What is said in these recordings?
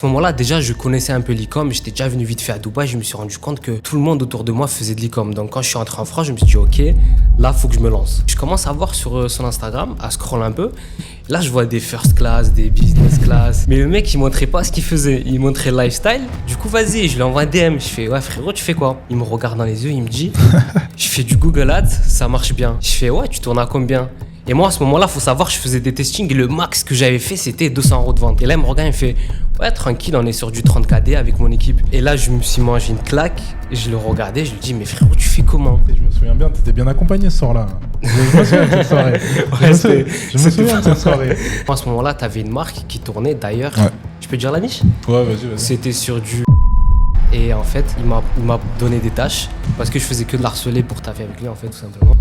À ce moment-là, déjà, je connaissais un peu l'e-com. J'étais déjà venu vite fait à Dubaï. Je me suis rendu compte que tout le monde autour de moi faisait de l'e-com. Donc, quand je suis entré en France, je me suis dit, OK, là, faut que je me lance. Je commence à voir sur son Instagram, à scroller un peu. Là, je vois des first class, des business class. Mais le mec, il montrait pas ce qu'il faisait. Il montrait le lifestyle. Du coup, vas-y, je lui envoie un DM. Je fais, ouais, frérot, tu fais quoi? Il me regarde dans les yeux, il me dit, je fais du Google Ads, ça marche bien. Je fais, ouais, tu tournes à combien? Et moi, à ce moment-là, faut savoir, je faisais des testings et le max que j'avais fait, c'était 200 € de vente. Et là, il me regarde, il me fait, ouais, tranquille, on est sur du 30KD avec mon équipe. Et là, je me suis mangé une claque. Et je le regardais, je lui dis, mais frérot, tu fais comment? Et je me souviens bien, tu étais bien accompagné ce soir-là. Je me souviens de cette soirée. Je me souviin de cette soirée. À ce moment-là, tu avais une marque qui tournait d'ailleurs. Ouais. Je peux te dire la niche? Ouais, vas-y. C'était sur du. Et en fait, il m'a donné des tâches parce que je faisais que de l'harceler pour taffer avec lui, en fait, tout simplement.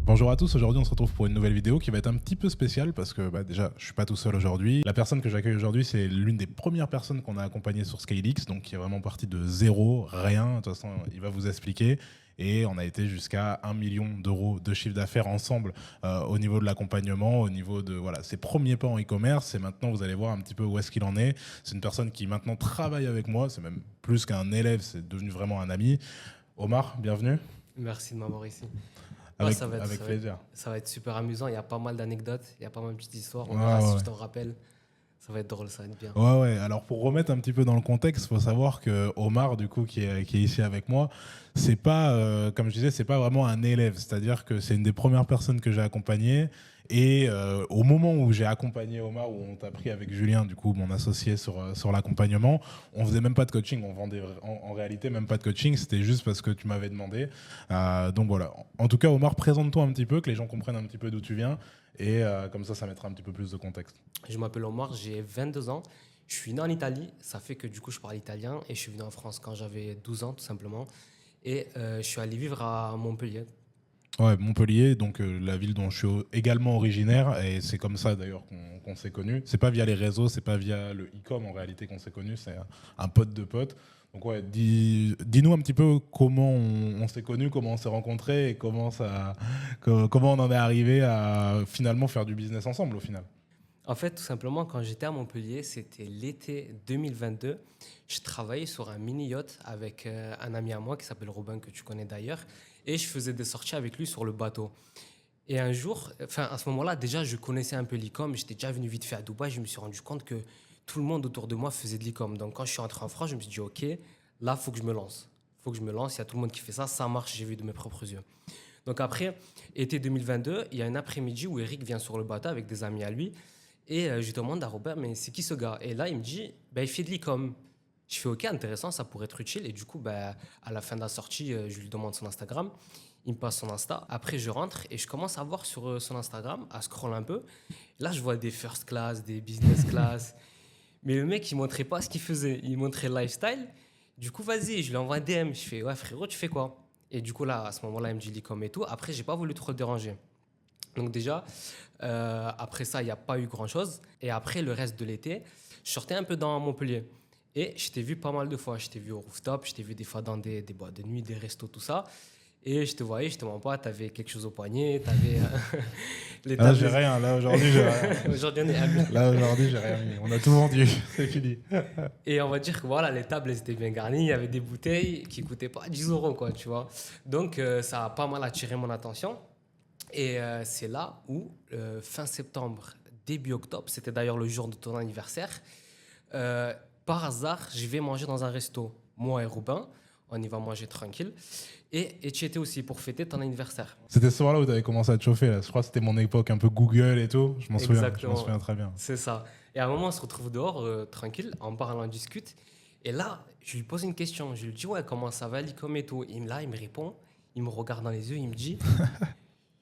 Bonjour à tous, aujourd'hui on se retrouve pour une nouvelle vidéo qui va être un petit peu spéciale parce que déjà je suis pas tout seul aujourd'hui. La personne que j'accueille aujourd'hui c'est l'une des premières personnes qu'on a accompagnées sur ScaleX, donc qui est vraiment partie de zéro, rien, de toute façon il va vous expliquer. Et on a été jusqu'à 1 million d'euros de chiffre d'affaires ensemble au niveau de l'accompagnement, au niveau de ses premiers pas en e-commerce. Et maintenant, vous allez voir un petit peu où est-ce qu'il en est. C'est une personne qui maintenant travaille avec moi. C'est même plus qu'un élève, c'est devenu vraiment un ami. Omar, bienvenue. Merci de m'avoir ici. Avec Avec plaisir. Ça va être super amusant. Il y a pas mal d'anecdotes, il y a pas mal de petites histoires. On Ouais, verra si ouais. je t'en rappelle. Ça va être drôle, ça va être bien. Ouais. Alors pour remettre un petit peu dans le contexte, faut savoir que Omar, du coup, qui est ici avec moi, c'est pas, comme je disais, c'est pas vraiment un élève. C'est-à-dire que c'est une des premières personnes que j'ai accompagnées. Et au moment où j'ai accompagné Omar, où on t'a pris avec Julien, du coup, mon associé sur l'accompagnement, on faisait même pas de coaching. On vendait en réalité même pas de coaching. C'était juste parce que tu m'avais demandé. Donc voilà. En tout cas, Omar, présente-toi un petit peu, que les gens comprennent un petit peu d'où tu viens. Et comme ça mettra un petit peu plus de contexte. Je m'appelle Omar, j'ai 22 ans. Je suis né en Italie. Ça fait que du coup, je parle italien. Et je suis venu en France quand j'avais 12 ans, tout simplement. Et je suis allé vivre à Montpellier. Ouais, Montpellier, donc la ville dont je suis également originaire, et c'est comme ça d'ailleurs qu'on s'est connus. C'est pas via les réseaux, c'est pas via le e-com en réalité qu'on s'est connus, c'est un pote de pote. Donc ouais, dis-nous un petit peu comment on s'est connus, comment on s'est rencontrés et comment on en est arrivé à finalement faire du business ensemble au final. En fait, tout simplement, quand j'étais à Montpellier, c'était l'été 2022. Je travaillais sur un mini-yacht avec un ami à moi qui s'appelle Robin, que tu connais d'ailleurs. Et je faisais des sorties avec lui sur le bateau. Et un jour, à ce moment-là, déjà, je connaissais un peu l'e-com. J'étais déjà venu vite fait à Dubaï. Je me suis rendu compte que tout le monde autour de moi faisait de l'e-com. Donc, quand je suis entré en France, je me suis dit, OK, là, il faut que je me lance. Il y a tout le monde qui fait ça. Ça marche, j'ai vu de mes propres yeux. Donc, après, été 2022, il y a un après-midi où Eric vient sur le bateau avec des amis à lui. Et je lui demande à Robert, mais c'est qui ce gars? Et là, il me dit, il fait de l'e-com. Je fais, OK, intéressant, ça pourrait être utile. Et du coup, à la fin de la sortie, je lui demande son Instagram. Il me passe son Insta. Après, je rentre et je commence à voir sur son Instagram, à scroller un peu. Là, je vois des first class, des business class. Mais le mec, il montrait pas ce qu'il faisait. Il montrait le lifestyle. Du coup, vas-y, je lui envoie un DM. Je fais, ouais, frérot, tu fais quoi? Et du coup, là, à ce moment-là, il me dit l'e-com et tout. Après, j'ai pas voulu trop le déranger. Donc déjà, après ça, il n'y a pas eu grand-chose. Et après, le reste de l'été, je sortais un peu dans Montpellier. Et je t'ai vu pas mal de fois. Je t'ai vu au rooftop, je t'ai vu des fois dans des boîtes de nuit, des restos, tout ça. Et je te voyais, je te mens pas, tu avais quelque chose au poignet, tu avais les tables. Là, j'ai rien. Là, aujourd'hui, j'ai rien. Aujourd'hui, on est humble. Là, aujourd'hui, j'ai rien mis. On a tout vendu. C'est fini. Et on va dire que voilà, les tables, elles étaient bien garnies. Il y avait des bouteilles qui coûtaient pas 10 €, quoi, tu vois. Donc, ça a pas mal attiré mon attention. Et c'est là où, fin septembre, début octobre, c'était d'ailleurs le jour de ton anniversaire, par hasard, je vais manger dans un resto. Moi et Robin, on y va manger tranquille. Et tu étais aussi pour fêter ton anniversaire. C'était ce soir-là où tu avais commencé à te chauffer. Là. Je crois que c'était mon époque un peu Google et tout. Je m'en souviens très bien. C'est ça. Et à un moment, on se retrouve dehors, tranquille, en parlant, on discute. Et là, je lui pose une question. Je lui dis, ouais, comment ça va, l'e-com et tout? Et là, il me répond, il me regarde dans les yeux, il me dit...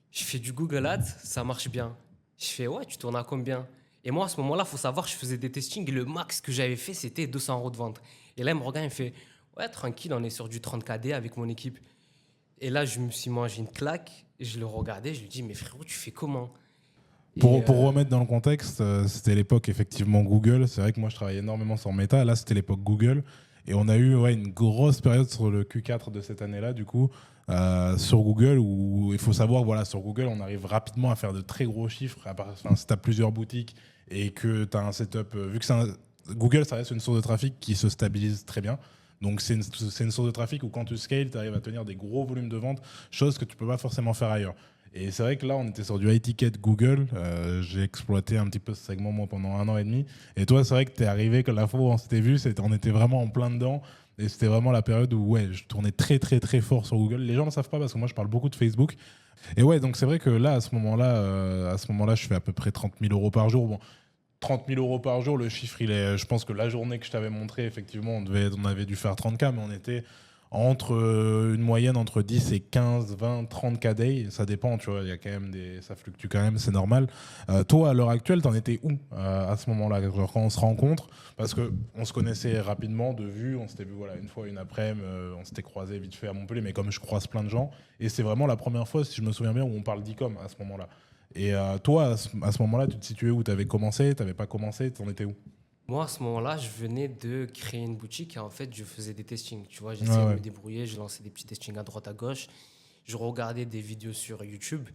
Je fais du Google Ads, ça marche bien. Je fais, ouais, tu tournes à combien? Et moi, à ce moment-là, il faut savoir, je faisais des testings et le max que j'avais fait, c'était 200 € de vente. Et là, il me regarde, il me fait, ouais, tranquille, on est sur du 30KD avec mon équipe. Et là, je me suis mangé une claque, je le regardais, je lui dis, mais frérot, tu fais comment? Pour remettre dans le contexte, c'était l'époque effectivement Google. C'est vrai que moi, je travaillais énormément sur Meta. Là, c'était l'époque Google. Et on a eu une grosse période sur le Q4 de cette année-là, du coup, sur Google, où il faut savoir, sur Google, on arrive rapidement à faire de très gros chiffres. Si tu as plusieurs boutiques et que tu as un setup, vu que Google, ça reste une source de trafic qui se stabilise très bien. Donc c'est une source de trafic où quand tu scales, tu arrives à tenir des gros volumes de vente, chose que tu peux pas forcément faire ailleurs. Et c'est vrai que là, on était sur du high ticket Google. J'ai exploité un petit peu ce segment moi pendant 1 an et demi. Et toi, c'est vrai que tu es arrivé, que la fois où on s'était vu, on était vraiment en plein dedans. Et c'était vraiment la période où ouais, je tournais très très très fort sur Google. Les gens ne le savent pas parce que moi, je parle beaucoup de Facebook. Et ouais, donc c'est vrai que là, à ce moment-là, je fais à peu près 30 000 euros par jour. Bon, 30 000 euros par jour, le chiffre, je pense que la journée que je t'avais montré, effectivement, on avait dû faire 30K, mais on était entre une moyenne entre 10 et 15, 20, 30K day. Ça dépend, tu vois, il y a quand même ça fluctue quand même, c'est normal. Toi, à l'heure actuelle, t'en étais où à ce moment-là, genre, quand on se rencontre? Parce qu'on se connaissait rapidement de vue, on s'était vu voilà, une fois, une après-midi, on s'était croisés vite fait à Montpellier, mais comme je croise plein de gens, et c'est vraiment la première fois, si je me souviens bien, où on parle d'e-com à ce moment-là. Et toi, à ce moment-là, tu te situais où? Tu avais commencé, tu n'avais pas commencé, tu en étais où? Moi, à ce moment-là, je venais de créer une boutique et en fait, je faisais des testings. Tu vois, Ouais, j'essayais de ouais. me débrouiller, je lançais des petits testings à droite à gauche. Je regardais des vidéos sur YouTube.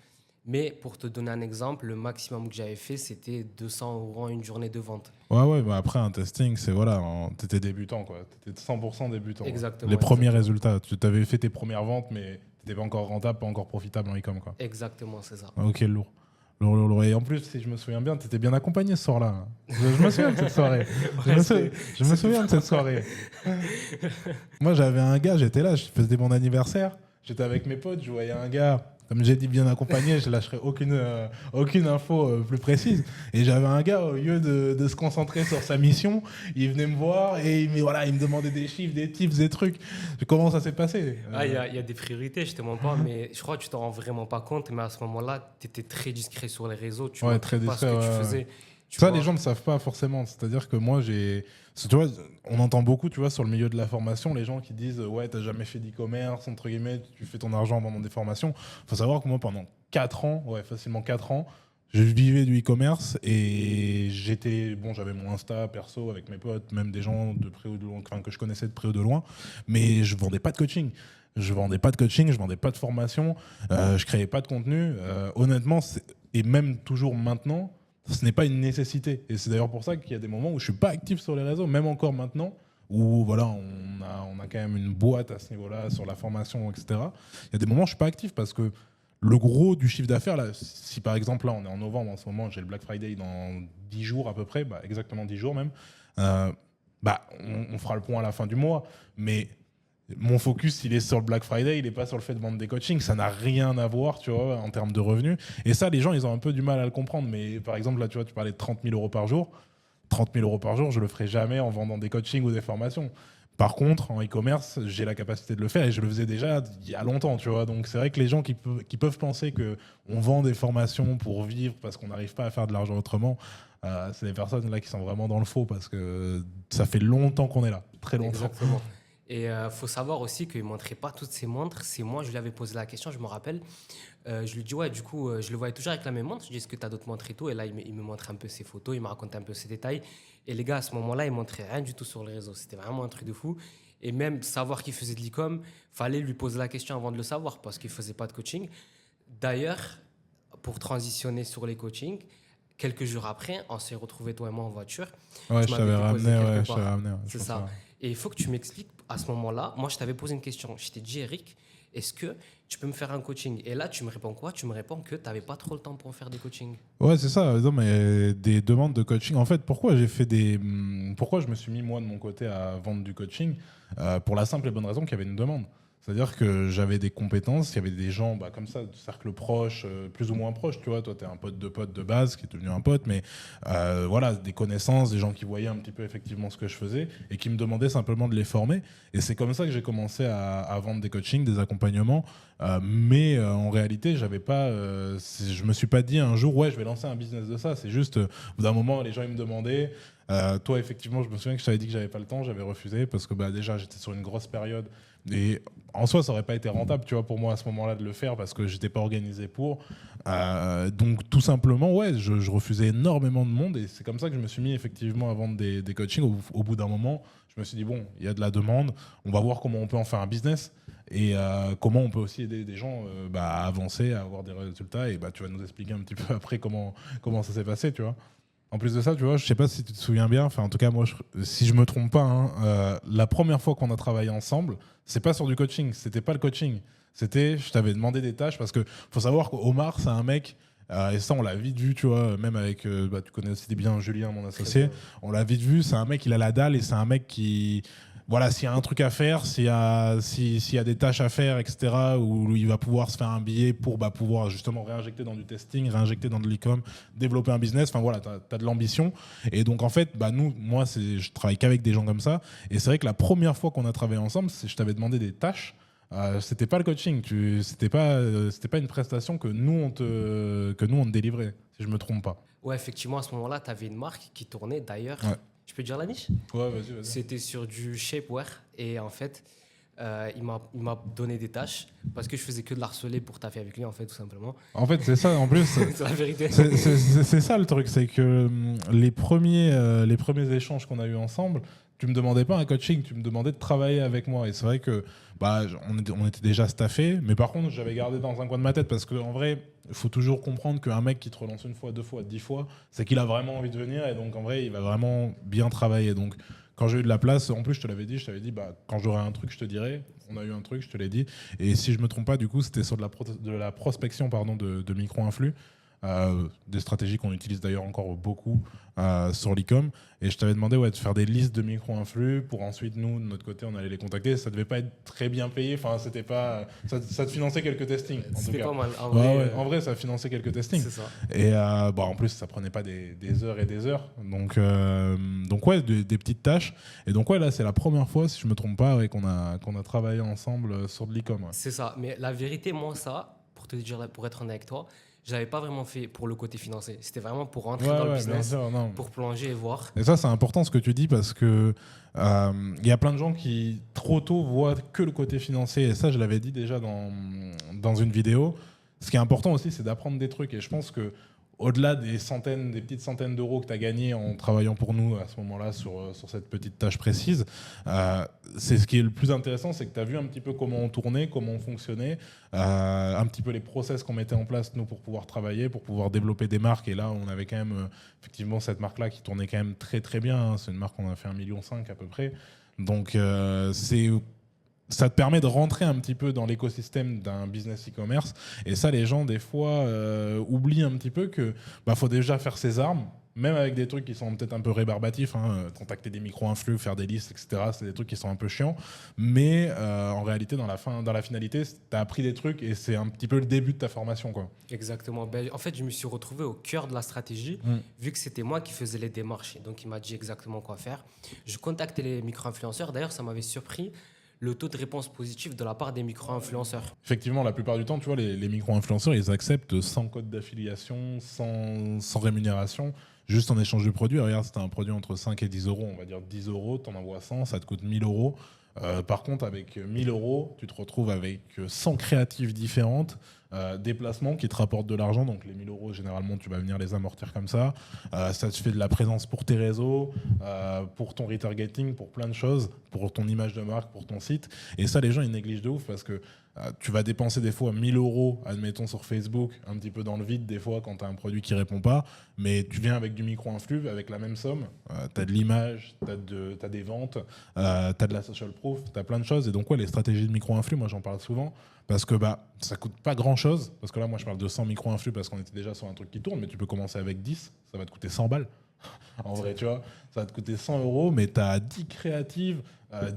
Mais pour te donner un exemple, le maximum que j'avais fait, c'était 200 euros en une journée de vente. Ouais, ouais, bah après un testing, c'est voilà, t'étais débutant, quoi. T'étais 100% débutant, quoi. Les Exactement, premiers exactement. résultats, tu t'avais fait tes premières ventes, mais t'étais pas encore rentable, pas encore profitable en e-com, quoi. Exactement, c'est ça. Ah, ok, lourd. Lourd, lourd, lourd. Et en plus, si je me souviens bien, t'étais bien accompagné ce soir-là. Je me souviens de cette soirée. Ouais, Je me souviens de cette soirée. Moi, j'avais un gars, j'étais là, je faisais mon anniversaire, j'étais avec mes potes, je voyais un gars, comme j'ai dit, bien accompagné, je lâcherai aucune info plus précise. Et j'avais un gars, au lieu de se concentrer sur sa mission, il venait me voir et voilà, il me demandait des chiffres, des tips, des trucs. Comment ça s'est passé? Ah, il y a des priorités, je te mens pas, mais je crois que tu t'en rends vraiment pas compte. Mais à ce moment-là, tu étais très discret sur les réseaux, tu Ouais, montrais très pas ce discret. que Ouais, tu ouais. faisais. Tu Ça, les vois. gens ne savent pas forcément. C'est-à-dire que moi, tu vois, on entend beaucoup, tu vois, sur le milieu de la formation, les gens qui disent ouais, t'as jamais fait d'e-commerce, entre guillemets, tu fais ton argent en vendant des formations. Faut savoir que moi, pendant 4 ans, ouais, facilement 4 ans, je vivais du e-commerce et j'avais mon Insta perso avec mes potes, même des gens de près ou de loin, enfin, que je connaissais de près ou de loin, mais je vendais pas de coaching. Je vendais pas de coaching, je vendais pas de formation, je créais pas de contenu. Honnêtement, et même toujours maintenant, ce n'est pas une nécessité. Et c'est d'ailleurs pour ça qu'il y a des moments où je suis pas actif sur les réseaux, même encore maintenant, où voilà, on a quand même une boîte à ce niveau-là, sur la formation, etc. Il y a des moments où je suis pas actif parce que le gros du chiffre d'affaires, là, si par exemple, là, on est en novembre en ce moment, j'ai le Black Friday dans 10 jours à peu près, bah, exactement 10 jours même, on fera le point à la fin du mois, mais mon focus, il est sur le Black Friday, il n'est pas sur le fait de vendre des coachings. Ça n'a rien à voir, tu vois, en termes de revenus. Et ça, les gens, ils ont un peu du mal à le comprendre. Mais par exemple, là, tu vois, tu parlais de 30 000 euros par jour. 30 000 euros par jour, je le ferai jamais en vendant des coachings ou des formations. Par contre, en e-commerce, j'ai la capacité de le faire et je le faisais déjà il y a longtemps, tu vois. Donc, c'est vrai que les gens qui peuvent penser qu'on vend des formations pour vivre parce qu'on n'arrive pas à faire de l'argent autrement, c'est des personnes là qui sont vraiment dans le faux parce que ça fait longtemps qu'on est là, très longtemps. Exactement. Et faut savoir aussi qu'il ne montrait pas toutes ses montres. C'est moi, je lui avais posé la question, je me rappelle. Je lui dis, ouais, du coup, je le voyais toujours avec la même montre. Je lui dis, est-ce que tu as d'autres montres et tout? Et là, il me montre un peu ses photos, il me raconte un peu ses détails. Et les gars, à ce moment-là, ils ne montraient rien du tout sur les réseaux. C'était vraiment un truc de fou. Et même savoir qu'il faisait de l'e-com, fallait lui poser la question avant de le savoir parce qu'il ne faisait pas de coaching. D'ailleurs, pour transitionner sur les coachings, quelques jours après, on s'est retrouvés toi et moi en voiture. Ouais, Tu je m'avais t'avais déposé ramené, quelque ouais, je t'avais part. ramené. Ouais, je C'est pense, ça. ouais. Et il faut que tu m'expliques, à ce moment-là, moi je t'avais posé une question. Je t'ai dit, Eric, est-ce que tu peux me faire un coaching? Et là, tu me réponds quoi? Tu me réponds que tu n'avais pas trop le temps pour faire des coachings. Ouais, c'est ça. Non, mais des demandes de coaching. En fait, pourquoi je me suis mis moi de mon côté à vendre du coaching? Pour la simple et bonne raison qu'il y avait une demande. C'est-à-dire que j'avais des compétences, il y avait des gens comme ça, de cercle proche, plus ou moins proche, tu vois. Toi, tu es un pote de base qui est devenu un pote, mais voilà, des connaissances, des gens qui voyaient un petit peu effectivement ce que je faisais et qui me demandaient simplement de les former. Et c'est comme ça que j'ai commencé à vendre des coachings, des accompagnements. Mais en réalité, je me suis pas dit un jour, ouais, je vais lancer un business de ça. C'est juste, au bout d'un moment, les gens ils me demandaient. Toi, effectivement, je me souviens que je t'avais dit que j'avais pas le temps, j'avais refusé parce que déjà j'étais sur une grosse période et en soi, ça aurait pas été rentable, tu vois, pour moi à ce moment-là de le faire parce que j'étais pas organisé pour. Donc tout simplement, ouais, je refusais énormément de monde et c'est comme ça que je me suis mis effectivement à vendre des coachings. Au bout d'un moment, je me suis dit bon, il y a de la demande, on va voir comment on peut en faire un business et comment on peut aussi aider des gens à avancer, à avoir des résultats et tu vas nous expliquer un petit peu après comment ça s'est passé, tu vois. En plus de ça, tu vois, je sais pas si tu te souviens bien, enfin en tout cas moi, si je me trompe pas, hein, la première fois qu'on a travaillé ensemble, c'est pas sur du coaching, c'était pas le coaching, c'était, je t'avais demandé des tâches parce que faut savoir qu'Omar, c'est un mec, et ça on l'a vite vu, tu vois, même avec, tu connais aussi bien Julien, mon associé, on l'a vite vu, c'est un mec, il a la dalle et c'est un mec qui, voilà, s'il y a un truc à faire, s'il y a des tâches à faire, etc., où il va pouvoir se faire un billet pour pouvoir justement réinjecter dans du testing, réinjecter dans de l'e-com, développer un business, enfin voilà, t'as de l'ambition. Et donc en fait, moi, je travaille qu'avec des gens comme ça. Et c'est vrai que la première fois qu'on a travaillé ensemble, je t'avais demandé des tâches. C'était pas le coaching, c'était pas une prestation que nous on te délivrait, si je me trompe pas. Ouais, effectivement, à ce moment-là, tu avais une marque qui tournait d'ailleurs. Ouais. Je peux te dire la niche? Ouais, vas-y. C'était sur du shapewear. Et en fait, il m'a donné des tâches parce que je faisais que de l'harceler pour taffer avec lui, en fait, tout simplement. En fait, c'est ça, en plus. C'est la vérité. C'est ça le truc, c'est que les premiers échanges qu'on a eu ensemble, tu me demandais pas un coaching, tu me demandais de travailler avec moi. Et c'est vrai que on était déjà staffé, mais par contre, j'avais gardé dans un coin de ma tête parce qu'en vrai, il faut toujours comprendre qu'un mec qui te relance une fois, deux fois, 10 fois, c'est qu'il a vraiment envie de venir et donc en vrai, il va vraiment bien travailler. Donc, quand j'ai eu de la place, en plus, je t'avais dit, quand j'aurai un truc, je te dirai. On a eu un truc, je te l'ai dit. Et si je me trompe pas, du coup, c'était sur de la prospection de micro-influx. Des stratégies qu'on utilise d'ailleurs encore beaucoup sur l'e-com. Et je t'avais demandé de faire des listes de micro-influx pour ensuite, nous, de notre côté, on allait les contacter. Ça devait pas être très bien payé. Enfin, c'était pas... ça te finançait quelques testings. C'était pas mal. En vrai, ça finançait quelques testings. C'est ça. Et en plus, ça prenait pas des heures et des heures. Donc ouais, des petites tâches. Et donc ouais, là, c'est la première fois, si je me trompe pas, qu'on a travaillé ensemble sur de l'e-com. Ouais. C'est ça. Mais la vérité, moi, ça, pour te dire, pour être honnête avec toi, je l'avais pas vraiment fait pour le côté financier. C'était vraiment pour rentrer dans le business, sûr, pour plonger et voir. Et ça, c'est important ce que tu dis parce que y a plein de gens qui trop tôt voient que le côté financier. Et ça, je l'avais dit déjà dans une vidéo. Ce qui est important aussi, c'est d'apprendre des trucs. Et je pense que au-delà des petites centaines d'euros que tu as gagnés en travaillant pour nous à ce moment-là sur cette petite tâche précise, c'est ce qui est le plus intéressant, c'est que tu as vu un petit peu comment on tournait, comment on fonctionnait, un petit peu les process qu'on mettait en place nous pour pouvoir travailler, pour pouvoir développer des marques. Et là, on avait quand même effectivement cette marque-là qui tournait quand même très très bien. Hein. C'est une marque qu'on a fait 1,5 million à peu près. Donc ça te permet de rentrer un petit peu dans l'écosystème d'un business e-commerce. Et ça, les gens, des fois, oublient un petit peu que faut déjà faire ses armes, même avec des trucs qui sont peut-être un peu rébarbatifs, hein, contacter des micro-influx, faire des listes, etc. C'est des trucs qui sont un peu chiants. Mais en réalité, dans la finalité, tu as appris des trucs et c'est un petit peu le début de ta formation, quoi. Exactement. En fait, je me suis retrouvé au cœur de la stratégie, vu que c'était moi qui faisais les démarches. Donc, il m'a dit exactement quoi faire. Je contactais les micro-influenceurs. D'ailleurs, ça m'avait surpris le taux de réponse positive de la part des micro-influenceurs. Effectivement, la plupart du temps, tu vois, les micro-influenceurs, ils acceptent sans code d'affiliation, sans rémunération, juste en échange de produits. Regarde, c'était un produit entre 5 et 10 euros, on va dire 10 euros, tu en envoies 100, ça te coûte 1000 euros. Par contre, avec 1000 euros, tu te retrouves avec 100 créatives différentes, des placements qui te rapportent de l'argent. Donc les 1000 euros, généralement, tu vas venir les amortir comme ça. Ça te fait de la présence pour tes réseaux, pour ton retargeting, pour plein de choses, pour ton image de marque, pour ton site. Et ça, les gens, ils négligent de ouf parce que tu vas dépenser des fois 1000 euros, admettons, sur Facebook, un petit peu dans le vide des fois quand tu as un produit qui répond pas, mais tu viens avec du micro-influx, avec la même somme, tu as de l'image, tu as des ventes, tu as de la social proof, tu as plein de choses. Et donc, ouais, les stratégies de micro-influx, moi j'en parle souvent, parce que ça coûte pas grand-chose, parce que là, moi je parle de 100 micro-influx parce qu'on était déjà sur un truc qui tourne, mais tu peux commencer avec 10, ça va te coûter 100 balles. En vrai, tu vois, ça va te coûter 100 euros, mais tu as 10 créatives,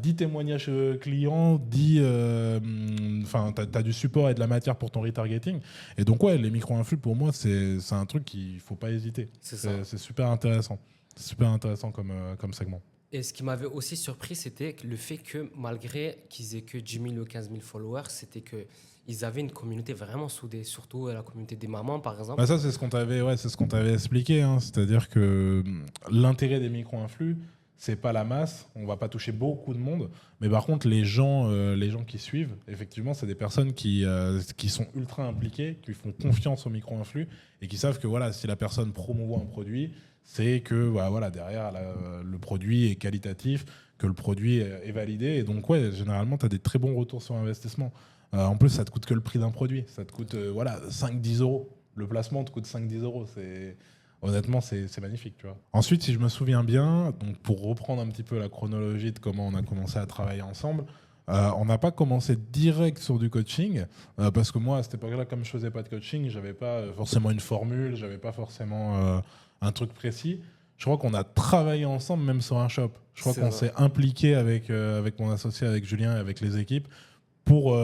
10 témoignages clients, 10, tu as du support et de la matière pour ton retargeting. Et donc, ouais, les micro-influx, pour moi, c'est un truc qu'il ne faut pas hésiter. C'est super intéressant. C'est super intéressant comme segment. Et ce qui m'avait aussi surpris, c'était le fait que malgré qu'ils aient que 10 000 ou 15 000 followers, c'était qu'ils avaient une communauté vraiment soudée, surtout la communauté des mamans, par exemple. Ça, c'est ce qu'on t'avait expliqué. Hein. C'est-à-dire que l'intérêt des micro-influx, c'est pas la masse, on va pas toucher beaucoup de monde, mais par contre les gens qui suivent, effectivement, c'est des personnes qui sont ultra impliquées, qui font confiance aux micro-influx et qui savent que voilà, si la personne promouvoit un produit, c'est que derrière le produit est qualitatif, que le produit est validé, et donc ouais, généralement tu as des très bons retours sur investissement. En plus, ça te coûte que le prix d'un produit, ça te coûte 5-10 euros. Le placement te coûte 5-10 euros, honnêtement, c'est magnifique, tu vois. Ensuite, si je me souviens bien, donc pour reprendre un petit peu la chronologie de comment on a commencé à travailler ensemble, on n'a pas commencé direct sur du coaching, parce que moi, à cette époque-là, comme je faisais pas de coaching, j'avais pas forcément une formule, j'avais pas forcément un truc précis. Je crois qu'on a travaillé ensemble même sur un shop. Je crois C'est qu'on vrai. s'est impliqué avec mon associé, avec Julien et avec les équipes pour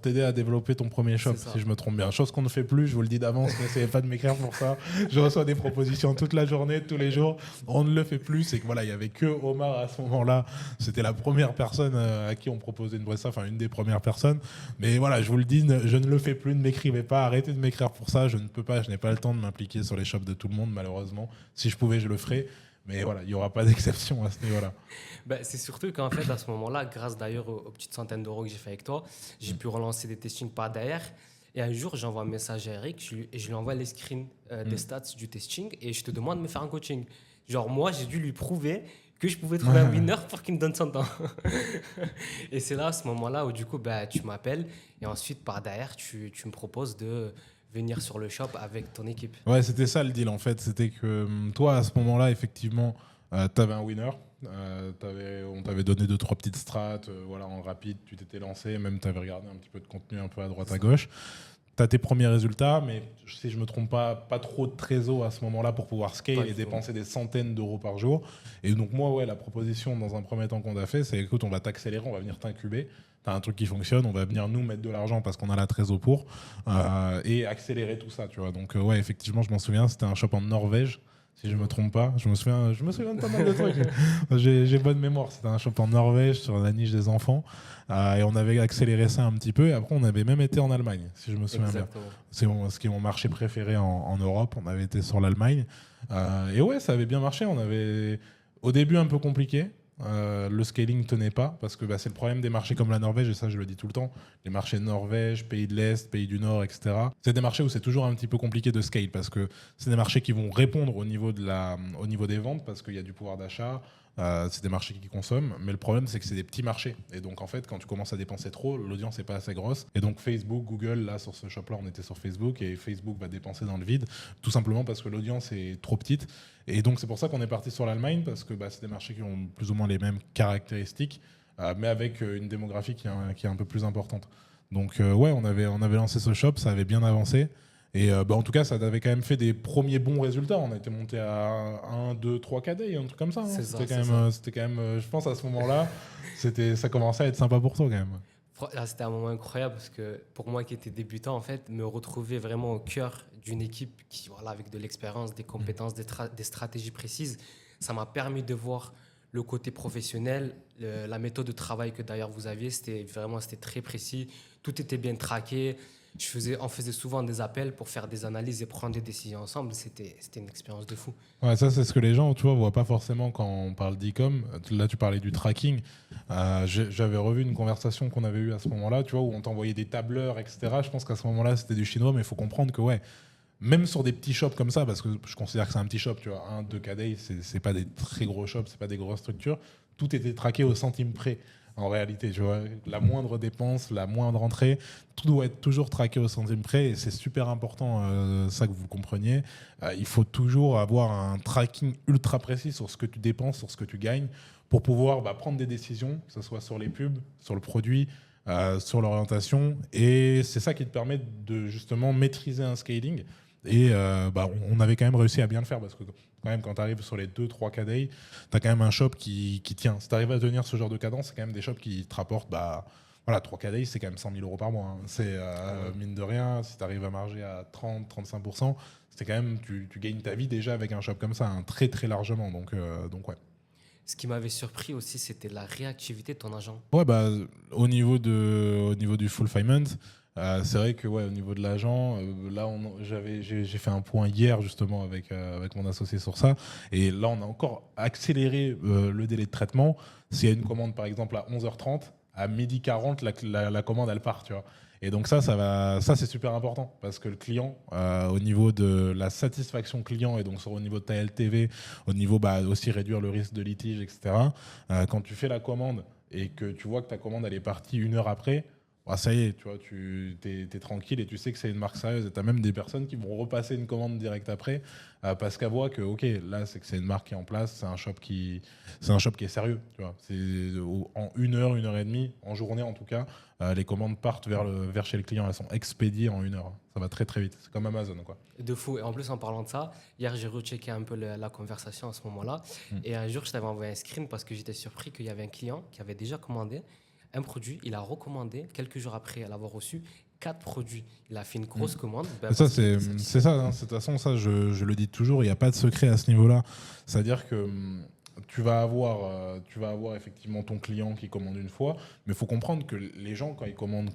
t'aider à développer ton premier shop, C'est ça. si je me trompe bien. Chose qu'on ne fait plus, je vous le dis d'avance, n'essayez pas de m'écrire pour ça. Je reçois des propositions toute la journée, tous les jours. On ne le fait plus. C'est que voilà, il y avait que Omar à ce moment-là. C'était la première personne à qui on proposait une presta, enfin une des premières personnes. Mais voilà, je vous le dis, je ne le fais plus, ne m'écrivez pas, arrêtez de m'écrire pour ça. Je ne peux pas, je n'ai pas le temps de m'impliquer sur les shops de tout le monde, malheureusement. Si je pouvais, je le ferais. Mais voilà, il n'y aura pas d'exception à ce niveau-là. Ben, c'est surtout qu'en fait, à ce moment-là, grâce d'ailleurs aux petites centaines d'euros que j'ai fait avec toi, j'ai pu relancer des testings par derrière. Et un jour, j'envoie un message à Eric et je lui envoie les screens des stats du testing et je te demande de me faire un coaching. Genre, moi, j'ai dû lui prouver que je pouvais trouver un winner pour qu'il me donne son temps. Et c'est là, à ce moment-là, où du coup, ben, tu m'appelles et ensuite, par derrière, tu me proposes de venir sur le shop avec ton équipe. Ouais, c'était ça le deal en fait. C'était que toi, à ce moment-là, effectivement, tu avais un winner. On t'avait donné deux, trois petites strats, voilà, en rapide, tu t'étais lancé, même tu avais regardé un petit peu de contenu un peu à droite, à gauche. Tu as tes premiers résultats, mais si je ne me trompe pas trop de trésor à ce moment-là pour pouvoir Pas scale du et tout. dépenser des centaines d'euros par jour. Et donc, moi, ouais, la proposition dans un premier temps qu'on a fait, c'est écoute, on va t'accélérer, on va venir t'incuber. Tu as un truc qui fonctionne, on va venir nous mettre de l'argent parce qu'on a la trésor pour et accélérer tout ça, tu vois. Donc, ouais, effectivement, je m'en souviens, c'était un shop en Norvège. Si je me trompe pas, je me souviens de pas mal de trucs. J'ai bonne mémoire. C'était un shop en Norvège sur la niche des enfants. Et on avait accéléré ça un petit peu. Et après, on avait même été en Allemagne, si je me souviens bien. Exactement. C'est ce qui est mon marché préféré en Europe. On avait été sur l'Allemagne. Et ouais, ça avait bien marché. On avait au début un peu compliqué. Le scaling tenait pas parce que c'est le problème des marchés comme la Norvège, et ça je le dis tout le temps, les marchés Norvège, pays de l'Est, pays du Nord, etc. C'est des marchés où c'est toujours un petit peu compliqué de scale parce que c'est des marchés qui vont répondre au niveau des ventes parce qu'il y a du pouvoir d'achat. C'est des marchés qui consomment, mais le problème c'est que c'est des petits marchés. Et donc en fait, quand tu commences à dépenser trop, l'audience n'est pas assez grosse. Et donc Facebook, Google, là sur ce shop-là, on était sur Facebook et Facebook va dépenser dans le vide, tout simplement parce que l'audience est trop petite. Et donc c'est pour ça qu'on est parti sur l'Allemagne parce que c'est des marchés qui ont plus ou moins les mêmes caractéristiques, mais avec une démographie qui est un peu plus importante. Donc ouais, on avait lancé ce shop, ça avait bien avancé. Et en tout cas, ça avait quand même fait des premiers bons résultats. On a été monté à 1, 2, 3 KD, un truc comme ça. Hein. C'est ça, C'était quand même, je pense à ce moment-là, ça commençait à être sympa pour toi quand même. Là, c'était un moment incroyable parce que pour moi qui étais débutant, en fait, me retrouver vraiment au cœur d'une équipe qui, voilà, avec de l'expérience, des compétences, des stratégies précises, ça m'a permis de voir le côté professionnel, la méthode de travail que d'ailleurs vous aviez, c'était très précis, tout était bien traqué. On faisait souvent des appels pour faire des analyses et prendre des décisions ensemble. C'était une expérience de fou. Ouais, ça, c'est ce que les gens, tu vois, voient pas forcément quand on parle d'e-com. Là, tu parlais du tracking. J'avais revu une conversation qu'on avait eue à ce moment-là, tu vois, où on t'envoyait des tableurs, etc. Je pense qu'à ce moment-là, c'était du chinois, mais il faut comprendre que, ouais, même sur des petits shops comme ça, parce que je considère que c'est un petit shop, tu vois, 1, 2 KD, c'est pas des très gros shops, c'est pas des grosses structures. Tout était traqué au centime près. En réalité, tu vois, la moindre dépense, la moindre entrée, tout doit être toujours traqué au centime près et c'est super important, ça que vous compreniez. Il faut toujours avoir un tracking ultra précis sur ce que tu dépenses, sur ce que tu gagnes pour pouvoir prendre des décisions, que ce soit sur les pubs, sur le produit, sur l'orientation. Et c'est ça qui te permet de justement maîtriser un scaling. Et on avait quand même réussi à bien le faire parce que quand même quand tu arrives sur les 2-3 KDI, tu as quand même un shop qui tient. Si tu arrives à tenir ce genre de cadence, c'est quand même des shops qui te rapportent 3 KDI, c'est quand même 100 000 euros par mois. Hein. C'est mine de rien, si tu arrives à marger à 30-35%, c'est quand même, tu gagnes ta vie déjà avec un shop comme ça, hein, très très largement. Donc ouais. Ce qui m'avait surpris aussi, c'était la réactivité de ton agent. Ouais, au niveau du fulfillment, c'est vrai que ouais, au niveau de l'agent, là j'ai fait un point hier justement avec mon associé sur ça, et là on a encore accéléré le délai de traitement. S'il y a une commande par exemple à 11h30, à 12h40 la commande elle part, tu vois. Et donc ça c'est super important parce que le client, au niveau de la satisfaction client et donc au niveau de ta LTV, au niveau aussi réduire le risque de litige, etc. Quand tu fais la commande et que tu vois que ta commande elle est partie 1 heure après, ah, ça y est, tu vois, tu es tranquille et tu sais que c'est une marque sérieuse. Et tu as même des personnes qui vont repasser une commande direct après parce qu'elles voient que, ok, là, c'est que c'est une marque qui est en place, c'est un shop qui est sérieux. Tu vois. En 1 heure et demie, en journée en tout cas, les commandes partent vers chez le client. Elles sont expédiées en 1 heure. Ça va très très vite. C'est comme Amazon, quoi. De fou. Et en plus, en parlant de ça, hier, j'ai rechecké un peu la conversation à ce moment-là. Et un jour, je t'avais envoyé un screen parce que j'étais surpris qu'il y avait un client qui avait déjà commandé un produit. Il a recommandé, quelques jours après l'avoir reçu, 4 produits. Il a fait une grosse commande. Et ça, c'est ça. Hein. De toute façon, ça, je le dis toujours, il n'y a pas de secret à ce niveau-là. C'est-à-dire que tu vas avoir effectivement ton client qui commande une fois, mais il faut comprendre que les gens, quand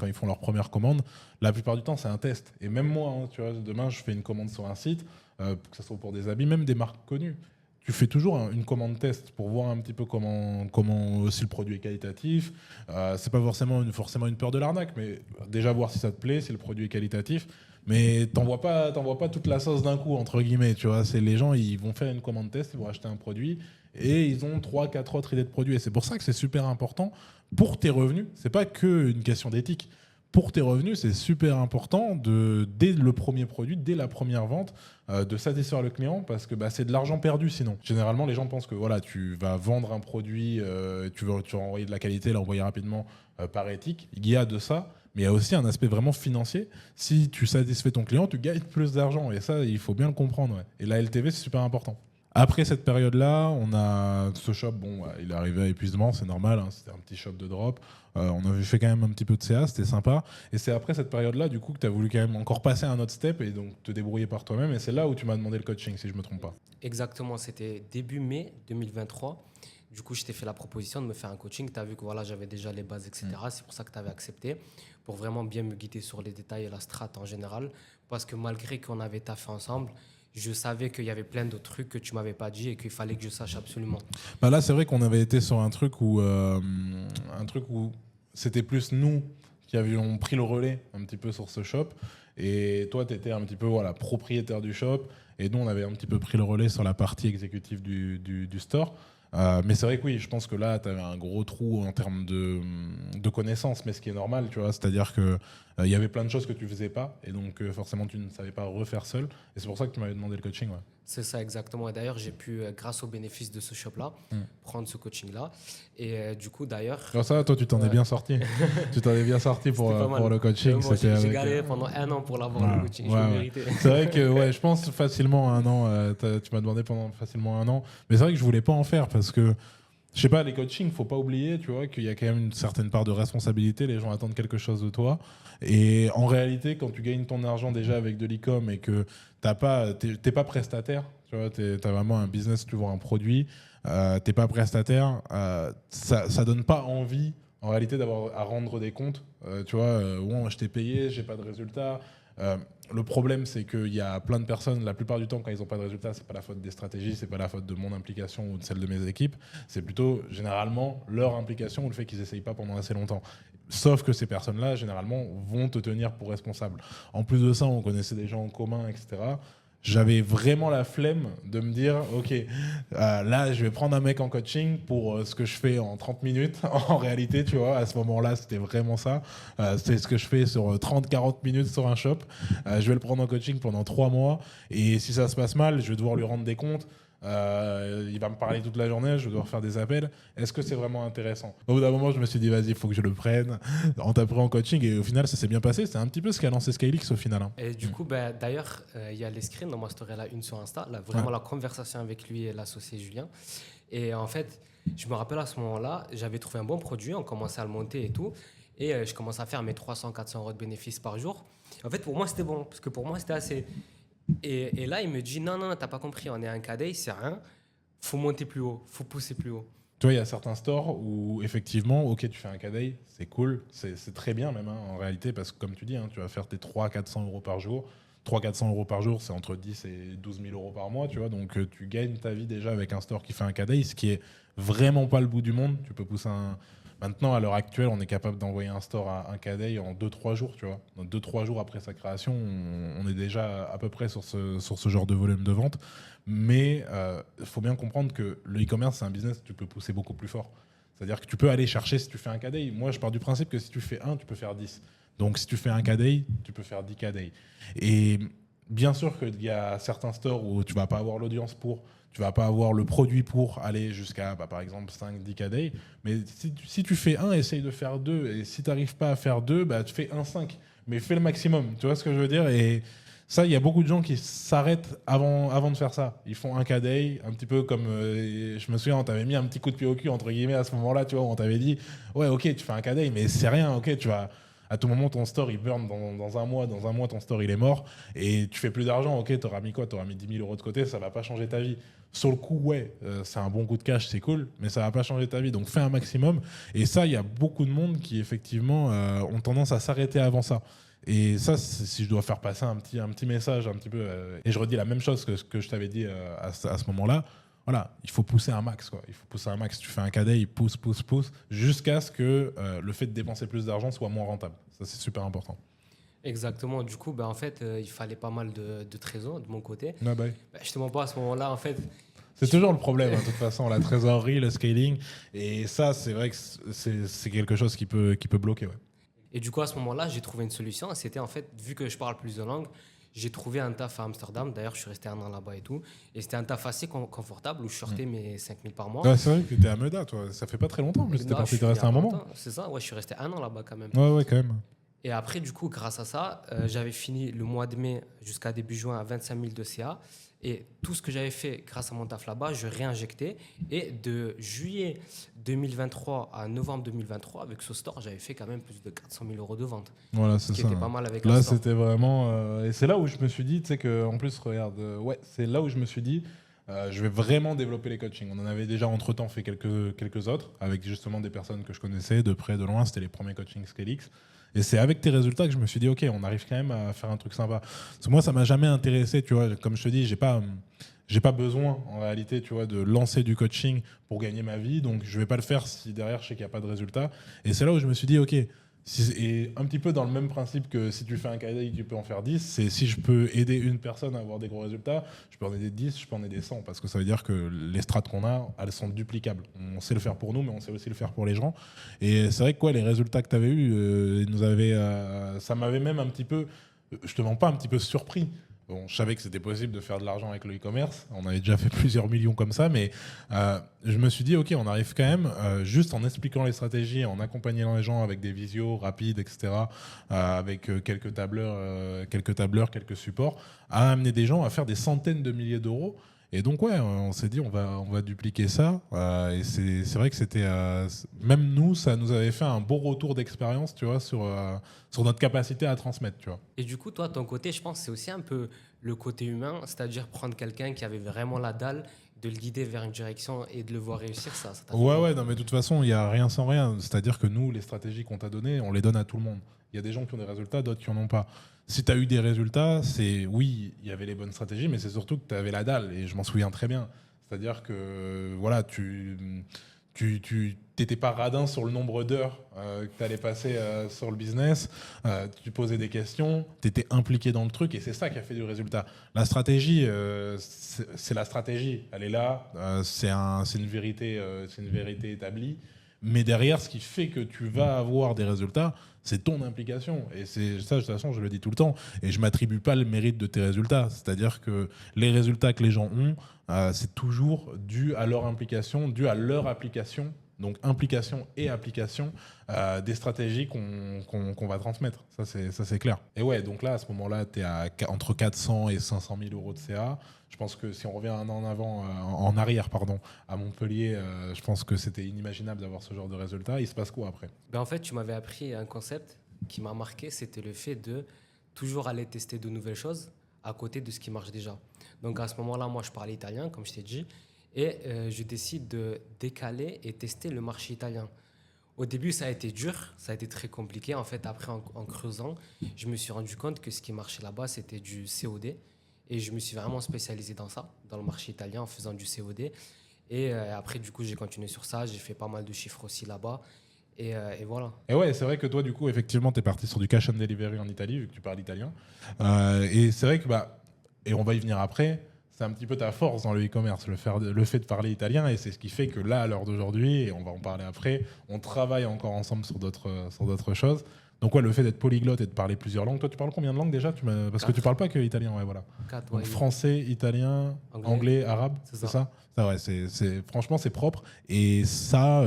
ils font leur première commande, la plupart du temps, c'est un test. Et même moi, hein, tu vois, demain, je fais une commande sur un site, que ce soit pour des habits, même des marques connues. Tu fais toujours une commande test pour voir un petit peu comment si le produit est qualitatif. C'est pas forcément une peur de l'arnaque, mais déjà voir si ça te plaît, si le produit est qualitatif. Mais t'envoies pas toute la sauce d'un coup, entre guillemets. Tu vois, c'est les gens, ils vont faire une commande test, ils vont acheter un produit et ils ont 3-4 autres idées de produits. Et c'est pour ça que c'est super important pour tes revenus. C'est pas qu'une question d'éthique. Pour tes revenus, c'est super important dès le premier produit, dès la première vente, de satisfaire le client parce que c'est de l'argent perdu sinon. Généralement, les gens pensent que voilà, tu vas vendre un produit, tu vas envoyer de la qualité, l'envoyer rapidement par éthique. Il y a de ça, mais il y a aussi un aspect vraiment financier. Si tu satisfais ton client, tu gagnes plus d'argent et ça, il faut bien le comprendre. Ouais. Et la LTV, c'est super important. Après cette période-là, on a ce shop, il est arrivé à épuisement, c'est normal, hein, c'était un petit shop de drop. On avait fait quand même un petit peu de CA, c'était sympa. Et c'est après cette période-là, du coup, que tu as voulu quand même encore passer un autre step et donc te débrouiller par toi-même. Et c'est là où tu m'as demandé le coaching, si je ne me trompe pas. Exactement, c'était début mai 2023. Du coup, je t'ai fait la proposition de me faire un coaching. Tu as vu que voilà, j'avais déjà les bases, etc. C'est pour ça que tu avais accepté, pour vraiment bien me guider sur les détails et la strat en général. Parce que malgré qu'on avait taffé ensemble, je savais qu'il y avait plein d'autres trucs que tu m'avais pas dit et qu'il fallait que je sache absolument. Là, c'est vrai qu'on avait été sur un truc où c'était plus nous qui avions pris le relais un petit peu sur ce shop. Et toi, tu étais un petit peu propriétaire du shop. Et nous, on avait un petit peu pris le relais sur la partie exécutive du store. Mais c'est vrai que oui, je pense que là, tu avais un gros trou en termes de connaissances, mais ce qui est normal, tu vois, c'est-à-dire que il y avait plein de choses que tu faisais pas, et donc forcément, tu ne savais pas refaire seul, et c'est pour ça que tu m'avais demandé le coaching. Ouais. C'est ça exactement. Et d'ailleurs, j'ai pu, grâce aux bénéfices de ce shop-là, prendre ce coaching-là. Et du coup, d'ailleurs... Alors ça, toi, tu t'en es bien sorti. Tu t'en es bien sorti pour le coaching. Moi, j'ai galéré pendant 1 an pour l'avoir, le coaching. Je le méritais. C'est vrai que je pense facilement 1 an. Tu m'as demandé pendant facilement 1 an. Mais c'est vrai que je voulais pas en faire parce que, je sais pas, les coachings, faut pas oublier, tu vois, qu'il y a quand même une certaine part de responsabilité. Les gens attendent quelque chose de toi. Et en réalité, quand tu gagnes ton argent déjà avec de l'e-com et que t'es pas prestataire, tu vois, t'as vraiment un business, tu vends un produit, t'es pas prestataire, ça donne pas envie, en réalité, d'avoir à rendre des comptes. Tu vois, je t'ai payé, j'ai pas de résultat. Le problème, c'est qu'il y a plein de personnes, la plupart du temps, quand ils n'ont pas de résultats, c'est pas la faute des stratégies, c'est pas la faute de mon implication ou de celle de mes équipes, c'est plutôt généralement leur implication ou le fait qu'ils n'essayent pas pendant assez longtemps. Sauf que ces personnes-là, généralement, vont te tenir pour responsable. En plus de ça, on connaissait des gens en commun, etc. J'avais vraiment la flemme de me dire, OK, là, je vais prendre un mec en coaching pour ce que je fais en 30 minutes. En réalité, tu vois, à ce moment-là, c'était vraiment ça. C'est ce que je fais sur 30-40 minutes sur un shop. Je vais le prendre en coaching pendant 3 mois. Et si ça se passe mal, je vais devoir lui rendre des comptes. Il va me parler toute la journée, je vais devoir faire des appels. Est-ce que c'est vraiment intéressant? Au bout d'un moment, je me suis dit, vas-y, il faut que je le prenne. On t'a pris en coaching et au final, ça s'est bien passé. C'est un petit peu ce qui a lancé Skylix au final. Hein. Et du coup, d'ailleurs, il y a les screens dans ma story, là, une sur Insta, là, vraiment la conversation avec lui et l'associé Julien. Et en fait, je me rappelle à ce moment-là, j'avais trouvé un bon produit, on commençait à le monter et tout. Et je commençais à faire mes 300-400 euros de bénéfices par jour. En fait, pour moi, c'était bon, parce que pour moi, c'était assez. Et là, il me dit non, t'as pas compris, on est un cadet, c'est rien. Faut monter plus haut, faut pousser plus haut. Tu vois, il y a certains stores où effectivement, ok, tu fais un cadet, c'est cool, c'est très bien même en réalité, parce que comme tu dis, tu vas faire tes 300-400 euros par jour. 300-400 euros par jour, c'est entre 10 et 12 000 euros par mois, tu vois. Donc tu gagnes ta vie déjà avec un store qui fait un cadet, ce qui est vraiment pas le bout du monde. Tu peux pousser un. Maintenant, à l'heure actuelle, on est capable d'envoyer un store à un cadet en 2-3 jours, tu vois. Donc 2-3 jours après sa création, on est déjà à peu près sur ce genre de volume de vente. Mais il faut bien comprendre que le e-commerce, c'est un business que tu peux pousser beaucoup plus fort. C'est-à-dire que tu peux aller chercher si tu fais un K-Day. Moi, je pars du principe que si tu fais 1, tu peux faire 10. Donc, si tu fais un K-Day, tu peux faire 10 K-Day. Et bien sûr qu'il y a certains stores où tu vas pas avoir l'audience pour, tu vas pas avoir le produit pour aller jusqu'à, par exemple, 5-10 K-Day. Mais si tu fais 1, essaye de faire 2. Et si tu n'arrives pas à faire 2, tu fais 1-5. Mais fais le maximum. Tu vois ce que je veux dire? Et ça, il y a beaucoup de gens qui s'arrêtent avant de faire ça. Ils font un K-Day, un petit peu comme... je me souviens, on t'avait mis un petit coup de pied au cul, entre guillemets, à ce moment-là, tu vois, on t'avait dit, ouais, ok, tu fais un K-Day, mais c'est rien, ok, tu vas... À tout moment, ton store, il burn dans un mois. Dans un mois, ton store, il est mort. Et tu fais plus d'argent, ok, t'auras mis quoi? T'auras mis 10 000 euros de côté, ça va pas changer ta vie. Sur le coup, ouais, c'est un bon coup de cash, c'est cool, mais ça va pas changer ta vie. Donc, fais un maximum. Et ça, il y a beaucoup de monde qui, effectivement, ont tendance à s'arrêter avant ça. Et ça, si je dois faire passer un petit message, un petit peu, et je redis la même chose que je t'avais dit à ce moment-là, voilà, il faut pousser un max, quoi. Il faut pousser un max. Tu fais un cadet, il pousse, jusqu'à ce que le fait de dépenser plus d'argent soit moins rentable. Ça, c'est super important. Exactement. Du coup, en fait, il fallait pas mal de trésors de mon côté. Ah bah. Je te mens pas, à ce moment-là, en fait. C'est toujours le problème, de toute façon, la trésorerie, le scaling. Et ça, c'est vrai que c'est quelque chose qui peut bloquer, ouais. Et du coup, à ce moment-là, j'ai trouvé une solution. C'était en fait, vu que je parle plus de langues, j'ai trouvé un taf à Amsterdam. D'ailleurs, je suis resté 1 an là-bas et tout. Et c'était un taf assez confortable où je sortais mes 5 000 par mois. Ouais, c'est vrai que tu étais à Meda, toi. Ça fait pas très longtemps, mais c'était parti, tu resté un moment. C'est ça, ouais, je suis resté 1 an là-bas quand même. Ouais, quand même. Et après, du coup, grâce à ça, j'avais fini le mois de mai jusqu'à début juin à 25 000 de CA. Et tout ce que j'avais fait grâce à mon taf là-bas, je réinjectais. Et de juillet 2023 à novembre 2023, avec ce store, j'avais fait quand même plus de 400 000 euros de vente. Voilà, c'est ça. Ce qui était pas mal avec là, un store. c'était vraiment... et c'est là où je me suis dit, tu sais qu'en plus, regarde, c'est là où je me suis dit, je vais vraiment développer les coachings. On en avait déjà entre-temps fait quelques autres, avec justement des personnes que je connaissais, de près, de loin. C'était les premiers coachings ScaleX. Et c'est avec tes résultats que je me suis dit, ok, on arrive quand même à faire un truc sympa. Parce que moi, ça m'a jamais intéressé, tu vois. Comme je te dis, j'ai pas besoin, en réalité, tu vois, de lancer du coaching pour gagner ma vie. Donc, je vais pas le faire si derrière, je sais qu'il n'y a pas de résultat. Et c'est là où je me suis dit, ok, et un petit peu dans le même principe que si tu fais un KDI, tu peux en faire 10, c'est si je peux aider une personne à avoir des gros résultats, je peux en aider 10, je peux en aider 100, parce que ça veut dire que les strates qu'on a, elles sont duplicables. On sait le faire pour nous, mais on sait aussi le faire pour les gens. Et c'est vrai que les résultats que tu avais eus, ça m'avait même un petit peu, je te mens pas, un petit peu surpris. Bon, je savais que c'était possible de faire de l'argent avec le e-commerce. On avait déjà fait plusieurs millions comme ça, mais je me suis dit, OK, on arrive quand même, juste en expliquant les stratégies, en accompagnant les gens avec des visios rapides, etc., avec quelques tableurs, quelques supports, à amener des gens à faire des centaines de milliers d'euros. Et donc, ouais, on s'est dit, on va dupliquer ça. Et c'est vrai que c'était... même nous, ça nous avait fait un bon retour d'expérience, tu vois, sur notre capacité à transmettre, tu vois. Et du coup, toi, ton côté, je pense, c'est aussi un peu le côté humain, c'est-à-dire prendre quelqu'un qui avait vraiment la dalle, de le guider vers une direction et de le voir réussir, ça t'a fait Ouais, non, mais de toute façon, il n'y a rien sans rien. C'est-à-dire que nous, les stratégies qu'on t'a données, on les donne à tout le monde. Il y a des gens qui ont des résultats, d'autres qui n'en ont pas. Si tu as eu des résultats, oui, il y avait les bonnes stratégies, mais c'est surtout que tu avais la dalle, et je m'en souviens très bien. C'est-à-dire que voilà, tu n'étais pas radin sur le nombre d'heures que tu allais passer sur le business, tu posais des questions, tu étais impliqué dans le truc, et c'est ça qui a fait du résultat. La stratégie, c'est la stratégie, elle est là, c'est une vérité établie. Mais derrière, ce qui fait que tu vas avoir des résultats, c'est ton implication. Et c'est ça, de toute façon, je le dis tout le temps. Et je ne m'attribue pas le mérite de tes résultats. C'est-à-dire que les résultats que les gens ont, c'est toujours dû à leur implication, dû à leur application. Donc implication et application des stratégies qu'on va transmettre. Ça, c'est clair. Et ouais, donc là, à ce moment-là, tu es entre 400 et 500 000 euros de CA. Je pense que si on revient un an en arrière, à Montpellier, je pense que c'était inimaginable d'avoir ce genre de résultat. Il se passe quoi après? En fait, tu m'avais appris un concept qui m'a marqué, c'était le fait de toujours aller tester de nouvelles choses à côté de ce qui marche déjà. Donc à ce moment-là, moi, je parlais italien, comme je t'ai dit, et je décide de décaler et tester le marché italien. Au début, ça a été dur, ça a été très compliqué. En fait, après, en creusant, je me suis rendu compte que ce qui marchait là-bas, c'était du COD. Et je me suis vraiment spécialisé dans ça, dans le marché italien, en faisant du COD. Et après, du coup, j'ai continué sur ça. J'ai fait pas mal de chiffres aussi là-bas. Et voilà. Et ouais, c'est vrai que toi, du coup, effectivement, tu es parti sur du cash on delivery en Italie, vu que tu parles italien. Et c'est vrai que, et on va y venir après, c'est un petit peu ta force dans le e-commerce, le fait de parler italien, et c'est ce qui fait que là, à l'heure d'aujourd'hui, et on va en parler après, on travaille encore ensemble sur d'autres choses. Donc ouais, le fait d'être polyglotte et de parler plusieurs langues. Toi, tu parles combien de langues déjà? Parce que tu parles pas que italien, ouais, voilà. 4, Donc ouais. français, italien, anglais, arabe, c'est ça? Ça, ouais, franchement, c'est propre. Et ça,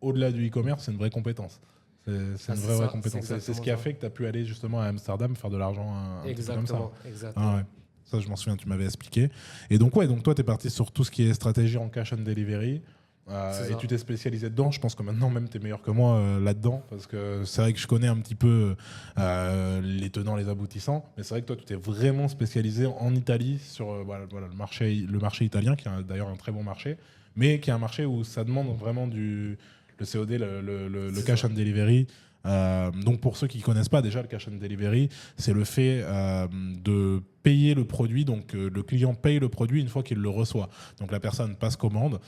au-delà du e-commerce, c'est une vraie compétence. C'est une vraie compétence. C'est ce qui a fait que tu as pu aller justement à Amsterdam faire de l'argent un petit peu comme ça. Exactement. Ah ouais. Ça, je m'en souviens, tu m'avais expliqué. Et donc, ouais, donc toi, tu es parti sur tout ce qui est stratégie en cash and delivery. Et tu t'es spécialisé dedans. Je pense que maintenant, même, tu es meilleur que moi là-dedans. Parce que c'est vrai que je connais un petit peu les tenants, les aboutissants. Mais c'est vrai que toi, tu t'es vraiment spécialisé en Italie sur voilà, le marché italien, qui est d'ailleurs un très bon marché. Mais qui est un marché où ça demande vraiment le COD, le cash and delivery. Donc pour ceux qui ne connaissent pas déjà le cash and delivery, c'est le fait de payer le produit, donc le client paye le produit une fois qu'il le reçoit. Donc la personne passe commande,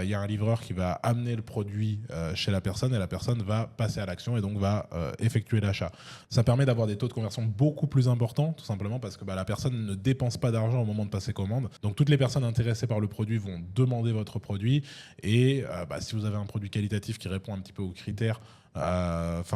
il y a un livreur qui va amener le produit chez la personne et la personne va passer à l'action et donc va effectuer l'achat. Ça permet d'avoir des taux de conversion beaucoup plus importants, tout simplement parce que la personne ne dépense pas d'argent au moment de passer commande. Donc toutes les personnes intéressées par le produit vont demander votre produit et si vous avez un produit qualitatif qui répond un petit peu aux critères,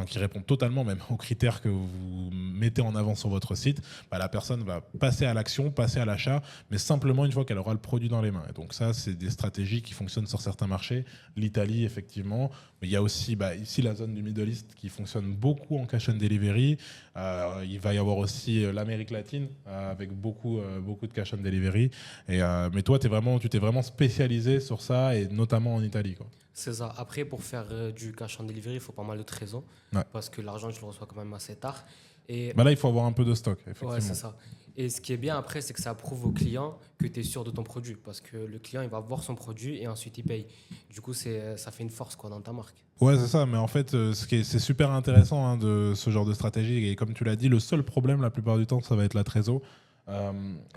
qui répond totalement même aux critères que vous mettez en avant sur votre site, la personne va passer à l'action, passer à l'achat, mais simplement une fois qu'elle aura le produit dans les mains. Et donc ça, c'est des stratégies qui fonctionnent sur certains marchés. L'Italie, effectivement, mais il y a aussi ici la zone du Middle East qui fonctionne beaucoup en cash and delivery. Il va y avoir aussi l'Amérique latine avec beaucoup de cash and delivery. Mais toi, tu t'es vraiment spécialisé sur ça, et notamment en Italie, quoi. C'est ça. Après, pour faire du cash on delivery, il faut pas mal de trésor. Ouais. Parce que l'argent, je le reçois quand même assez tard. Et là, il faut avoir un peu de stock, effectivement. ouais, c'est ça. Et ce qui est bien après, c'est que ça prouve au client que tu es sûr de ton produit. Parce que le client, il va voir son produit et ensuite il paye. Du coup, ça fait une force quoi, dans ta marque. Ouais, c'est ça. Mais en fait, c'est super intéressant de ce genre de stratégie. Et comme tu l'as dit, le seul problème, la plupart du temps, ça va être la trésor.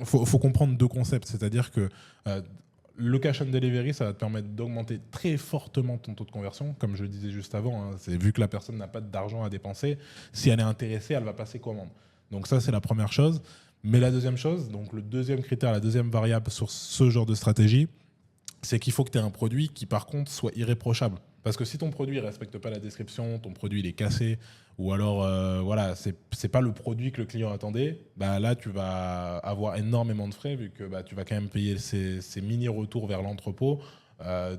Faut comprendre deux concepts. C'est-à-dire que le cash and delivery, ça va te permettre d'augmenter très fortement ton taux de conversion. Comme je le disais juste avant, c'est vu que la personne n'a pas d'argent à dépenser, si elle est intéressée, elle va passer commande. Donc ça, c'est la première chose. Mais la deuxième chose, donc le deuxième critère, la deuxième variable sur ce genre de stratégie, c'est qu'il faut que tu aies un produit qui, par contre, soit irréprochable. Parce que si ton produit ne respecte pas la description, ton produit il est cassé, ou alors c'est pas le produit que le client attendait, là tu vas avoir énormément de frais vu que tu vas quand même payer ces mini-retours vers l'entrepôt,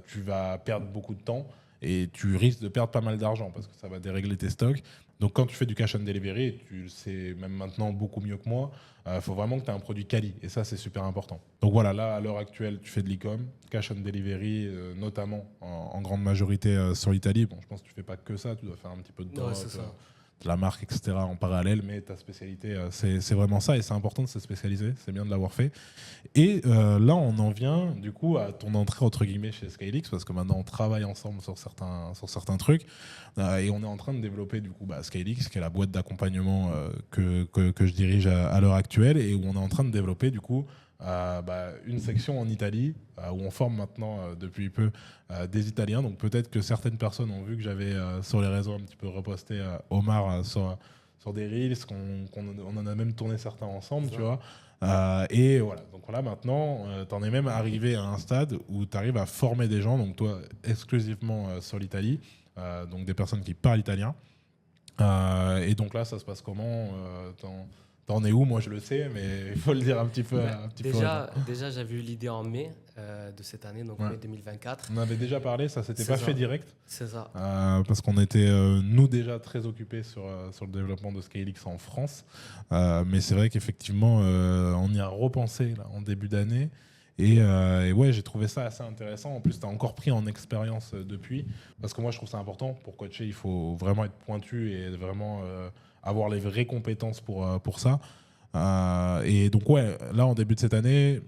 tu vas perdre beaucoup de temps et tu risques de perdre pas mal d'argent parce que ça va dérégler tes stocks. Donc quand tu fais du cash and delivery, et tu le sais même maintenant beaucoup mieux que moi, faut vraiment que tu aies un produit quali, et ça c'est super important. Donc voilà, là à l'heure actuelle tu fais de l'e-com, cash and delivery notamment en grande majorité sur l'Italie. Bon, je pense que tu fais pas que ça, tu dois faire un petit peu de de la marque, etc. en parallèle, mais ta spécialité c'est vraiment ça, et c'est important de se spécialiser, c'est bien de l'avoir fait. Et là on en vient du coup à ton entrée entre guillemets chez SkyLeaks, parce que maintenant on travaille ensemble sur certains trucs, et on est en train de développer du coup SkyLeaks, qui est la boîte d'accompagnement que je dirige à l'heure actuelle, et où on est en train de développer du coup une section en Italie où on forme maintenant depuis peu des Italiens. Donc peut-être que certaines personnes ont vu que j'avais sur les réseaux un petit peu reposté Omar sur des reels, on en a même tourné certains ensemble, tu vois. Et voilà, donc là maintenant, tu en es même arrivé à un stade où tu arrives à former des gens, donc toi exclusivement sur l'Italie, donc des personnes qui parlent italien. Et donc là, ça se passe comment T'en es où? Moi, je le sais, mais il faut le dire un petit peu. Déjà, j'avais eu l'idée en mai de cette année, donc mai 2024. On avait déjà parlé, ça s'était pas fait direct. C'est ça. Parce qu'on était, nous, déjà très occupés sur le développement de SkyLeaks en France. Mais c'est vrai qu'effectivement, on y a repensé là, en début d'année. Et ouais, j'ai trouvé ça assez intéressant. En plus, tu as encore pris en expérience depuis. Parce que moi, je trouve ça important. Pour coacher, il faut vraiment être pointu et vraiment avoir les vraies compétences pour ça. Et donc, ouais, là, en début de cette année,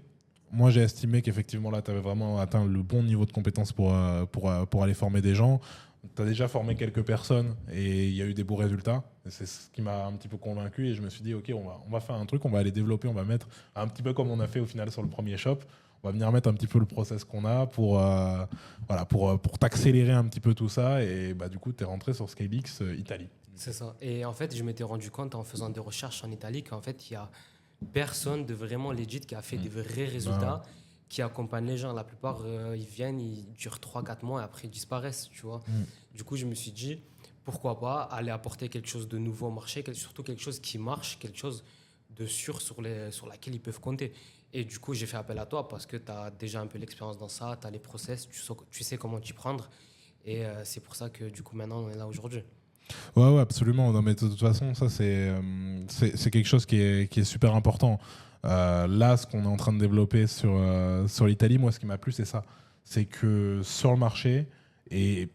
moi, j'ai estimé qu'effectivement, là, tu avais vraiment atteint le bon niveau de compétences pour aller former des gens. Tu as déjà formé quelques personnes et il y a eu des beaux résultats. Et c'est ce qui m'a un petit peu convaincu. Et je me suis dit, OK, on va faire un truc, on va aller développer, on va mettre un petit peu comme on a fait au final sur le premier shop. On va venir mettre un petit peu le process qu'on a pour t'accélérer un petit peu tout ça. Et du coup, tu es rentré sur SkyLeaks Italie. C'est ça. Et en fait, je m'étais rendu compte en faisant des recherches en Italie qu'en fait, il y a personne de vraiment legit qui a fait des vrais résultats, qui accompagne les gens. La plupart, ils viennent, ils durent 3-4 mois et après ils disparaissent, tu vois. Du coup, je me suis dit, pourquoi pas aller apporter quelque chose de nouveau au marché, surtout quelque chose qui marche, quelque chose de sûr sur laquelle ils peuvent compter. Et du coup, j'ai fait appel à toi parce que tu as déjà un peu l'expérience dans ça, tu as les process, tu sais comment t'y prendre. Et c'est pour ça que du coup, maintenant, on est là aujourd'hui. Ouais, absolument. Non, mais de toute façon, ça, c'est quelque chose qui est super important. Là, ce qu'on est en train de développer sur l'Italie, moi, ce qui m'a plu, c'est ça. C'est que sur le marché, et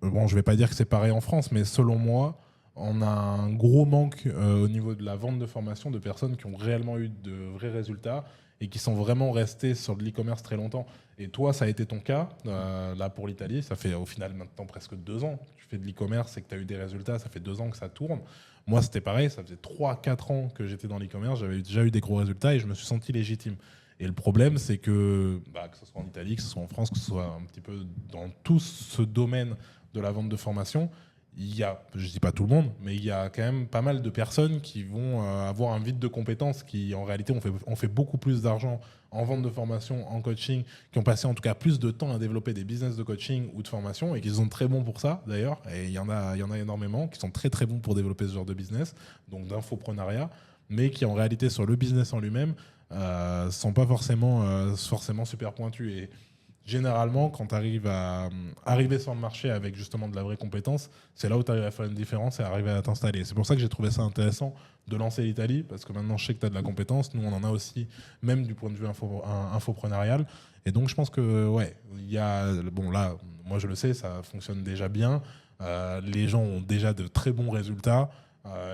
bon, je vais pas dire que c'est pareil en France, mais selon moi, on a un gros manque au niveau de la vente de formation de personnes qui ont réellement eu de vrais résultats et qui sont vraiment restés sur de l'e-commerce très longtemps. Et toi, ça a été ton cas, là pour l'Italie. Ça fait au final maintenant presque 2 ans que tu fais de l'e-commerce et que tu as eu des résultats. Ça fait 2 ans que ça tourne. Moi, c'était pareil. Ça faisait 3-4 ans que j'étais dans l'e-commerce. J'avais déjà eu des gros résultats et je me suis senti légitime. Et le problème, c'est que ce soit en Italie, que ce soit en France, que ce soit un petit peu dans tout ce domaine de la vente de formation, il y a, je dis pas tout le monde, mais il y a quand même pas mal de personnes qui vont avoir un vide de compétences, qui en réalité ont fait beaucoup plus d'argent en vente de formation, en coaching, qui ont passé en tout cas plus de temps à développer des business de coaching ou de formation et qui sont très bons pour ça d'ailleurs. Et il y en a énormément qui sont très très bons pour développer ce genre de business, donc d'infoprenariat, mais qui en réalité sur le business en lui-même sont pas forcément super pointus. Et généralement, quand tu arrives à arriver sur le marché avec justement de la vraie compétence, c'est là où tu arrives à faire une différence et à arriver à t'installer. C'est pour ça que j'ai trouvé ça intéressant de lancer l'Italie, parce que maintenant je sais que tu as de la compétence. Nous, on en a aussi, même du point de vue infoprenarial. Et donc, je pense que, ouais, il y a. Bon, là, moi, je le sais, ça fonctionne déjà bien. Les gens ont déjà de très bons résultats.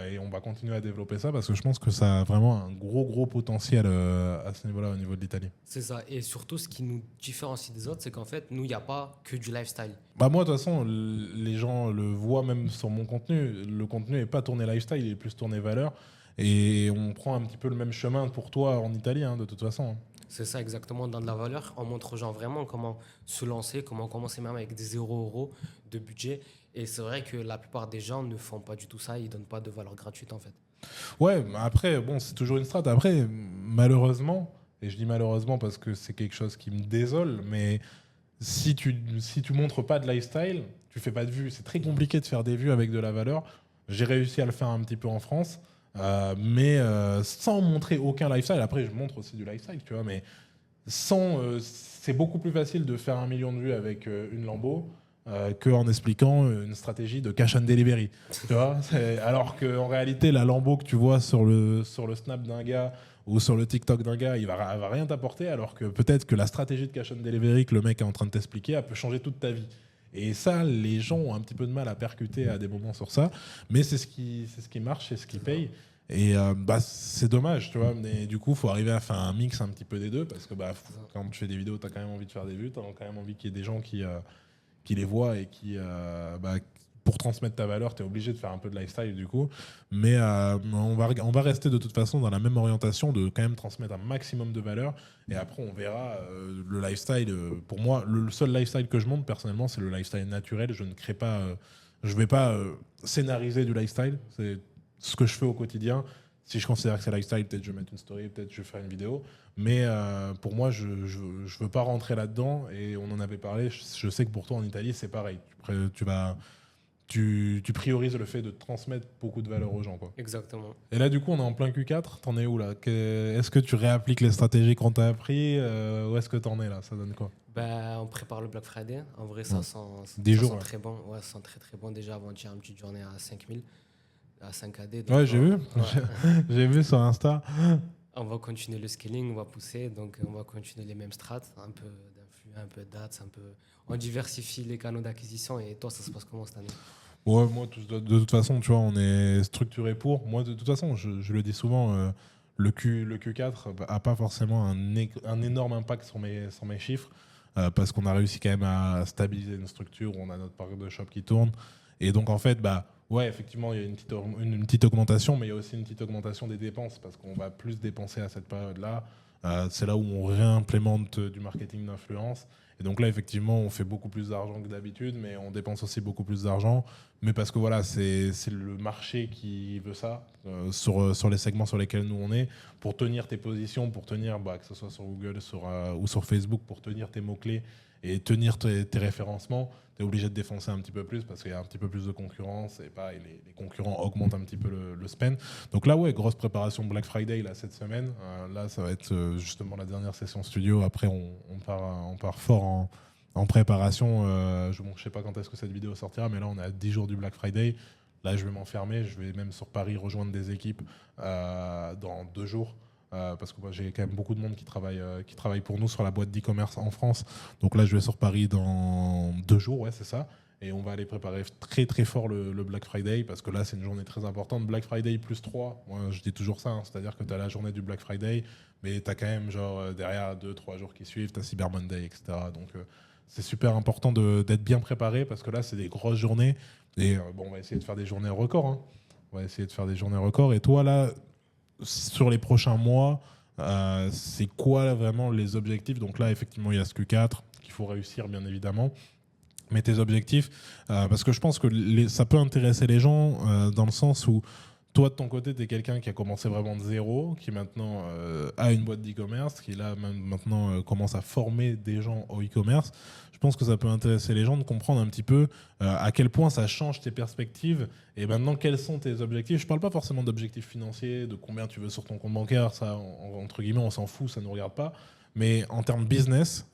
Et on va continuer à développer ça parce que je pense que ça a vraiment un gros potentiel à ce niveau-là, au niveau de l'Italie. C'est ça. Et surtout, ce qui nous différencie des autres, c'est qu'en fait, nous, il n'y a pas que du lifestyle. Bah moi, de toute façon, les gens le voient même sur mon contenu. Le contenu n'est pas tourné lifestyle, il est plus tourné valeur. Et on prend un petit peu le même chemin pour toi en Italie, hein, de toute façon. C'est ça exactement, dans de la valeur. On montre aux gens vraiment comment se lancer, comment commencer même avec des 0 € de budget. Et c'est vrai que la plupart des gens ne font pas du tout ça, ils ne donnent pas de valeur gratuite en fait. Ouais, mais après, bon, c'est toujours une strate. Après, malheureusement, et je dis malheureusement parce que c'est quelque chose qui me désole, mais si tu montres pas de lifestyle, tu fais pas de vues. C'est très compliqué de faire des vues avec de la valeur. J'ai réussi à le faire un petit peu en France, mais sans montrer aucun lifestyle. Après, je montre aussi du lifestyle, tu vois, mais c'est beaucoup plus facile de faire 1 million de vues avec une Lambo qu'en expliquant une stratégie de cash and delivery. Tu vois, alors qu'en réalité, la Lambo que tu vois sur le Snap d'un gars ou sur le TikTok d'un gars, elle va rien t'apporter, alors que peut-être que la stratégie de cash and delivery que le mec est en train de t'expliquer, elle peut changer toute ta vie. Et ça, les gens ont un petit peu de mal à percuter à des moments sur ça, mais c'est ce qui marche, c'est ce qui paye. Et c'est dommage, tu vois, mais du coup, il faut arriver à faire un mix un petit peu des deux, parce que quand tu fais des vidéos, tu as quand même envie de faire des vues, tu as quand même envie qu'il y ait des gens qui les voient et qui, pour transmettre ta valeur, tu es obligé de faire un peu de lifestyle du coup. Mais on va rester de toute façon dans la même orientation de quand même transmettre un maximum de valeur. Et après, on verra le lifestyle. Pour moi, le seul lifestyle que je montre personnellement, c'est le lifestyle naturel. Je ne crée pas, je vais pas scénariser du lifestyle. C'est ce que je fais au quotidien. Si je considère que c'est lifestyle, peut-être je vais mettre une story, peut-être je vais faire une vidéo. Mais pour moi, je veux pas rentrer là-dedans. Et on en avait parlé. Je sais que pour toi en Italie, c'est pareil. Tu priorises le fait de transmettre beaucoup de valeur aux gens, quoi. Exactement. Et là, du coup, on est en plein Q4. T'en es où là? Est-ce que tu réappliques les stratégies qu'on t'a appris? Où est-ce que t'en es là? Ça donne quoi? On prépare le Black Friday. En vrai, ça sent, 10 ça jours, sent ouais. très bon. Ouais, ça sent très très bon. Déjà avant-hier, une petite journée à 5000, à 5 AD. Donc, Ouais, j'ai vu. ouais. J'ai vu sur Insta. On va continuer le scaling, on va pousser. Donc, on va continuer les mêmes strats. Un peu d'influx, un peu d'ads, un peu. On diversifie les canaux d'acquisition. Et toi, ça se passe comment cette année? Ouais, moi, de toute façon, tu vois, on est structuré pour. Moi, de toute façon, je le dis souvent, le Q4 a pas forcément un énorme impact sur mes chiffres, parce qu'on a réussi quand même à stabiliser une structure, on a notre parc de shop qui tourne. Et donc, en fait, ouais, effectivement, il y a une petite augmentation, mais il y a aussi une petite augmentation des dépenses, parce qu'on va plus dépenser à cette période-là. C'est là où on réimplémente du marketing d'influence. Et donc là, effectivement, on fait beaucoup plus d'argent que d'habitude, mais on dépense aussi beaucoup plus d'argent. Mais parce que voilà, c'est le marché qui veut ça, sur les segments sur lesquels nous on est, pour tenir tes positions, pour tenir, que ce soit sur Google ou sur Facebook, pour tenir tes mots-clés et tenir tes référencements, tu es obligé de défoncer un petit peu plus parce qu'il y a un petit peu plus de concurrence et pareil, les concurrents augmentent un petit peu le spend. Donc là, ouais, grosse préparation Black Friday là, cette semaine. Là, ça va être justement la dernière session studio. Après, on part fort en préparation. Je ne sais pas quand est-ce que cette vidéo sortira, mais là, on est à 10 jours du Black Friday. Là, je vais m'enfermer. Je vais même sur Paris rejoindre des équipes dans 2 jours. Parce que j'ai quand même beaucoup de monde qui travaille pour nous sur la boîte d'e-commerce en France. Donc là, je vais sur Paris dans 2 jours, ouais, c'est ça. Et on va aller préparer très très fort le Black Friday parce que là, c'est une journée très importante. Black Friday plus 3, moi, je dis toujours ça, hein, c'est-à-dire que tu as la journée du Black Friday, mais tu as quand même derrière 2-3 jours qui suivent, tu as Cyber Monday, etc. Donc c'est super important d'être bien préparé parce que là, c'est des grosses journées. Et on va essayer de faire des journées records. Hein. On va essayer de faire des journées records. Et toi, là, sur les prochains mois, c'est quoi vraiment les objectifs? Donc là, effectivement, il y a ce Q4 qu'il faut réussir, bien évidemment. Mais tes objectifs, parce que je pense que ça peut intéresser les gens dans le sens où toi, de ton côté, tu es quelqu'un qui a commencé vraiment de zéro, qui maintenant a une boîte d'e-commerce, qui là maintenant commence à former des gens au e-commerce. Je pense que ça peut intéresser les gens de comprendre un petit peu à quel point ça change tes perspectives et maintenant quels sont tes objectifs. Je ne parle pas forcément d'objectifs financiers, de combien tu veux sur ton compte bancaire, ça, entre guillemets, on s'en fout, ça ne nous regarde pas. Mais en termes business,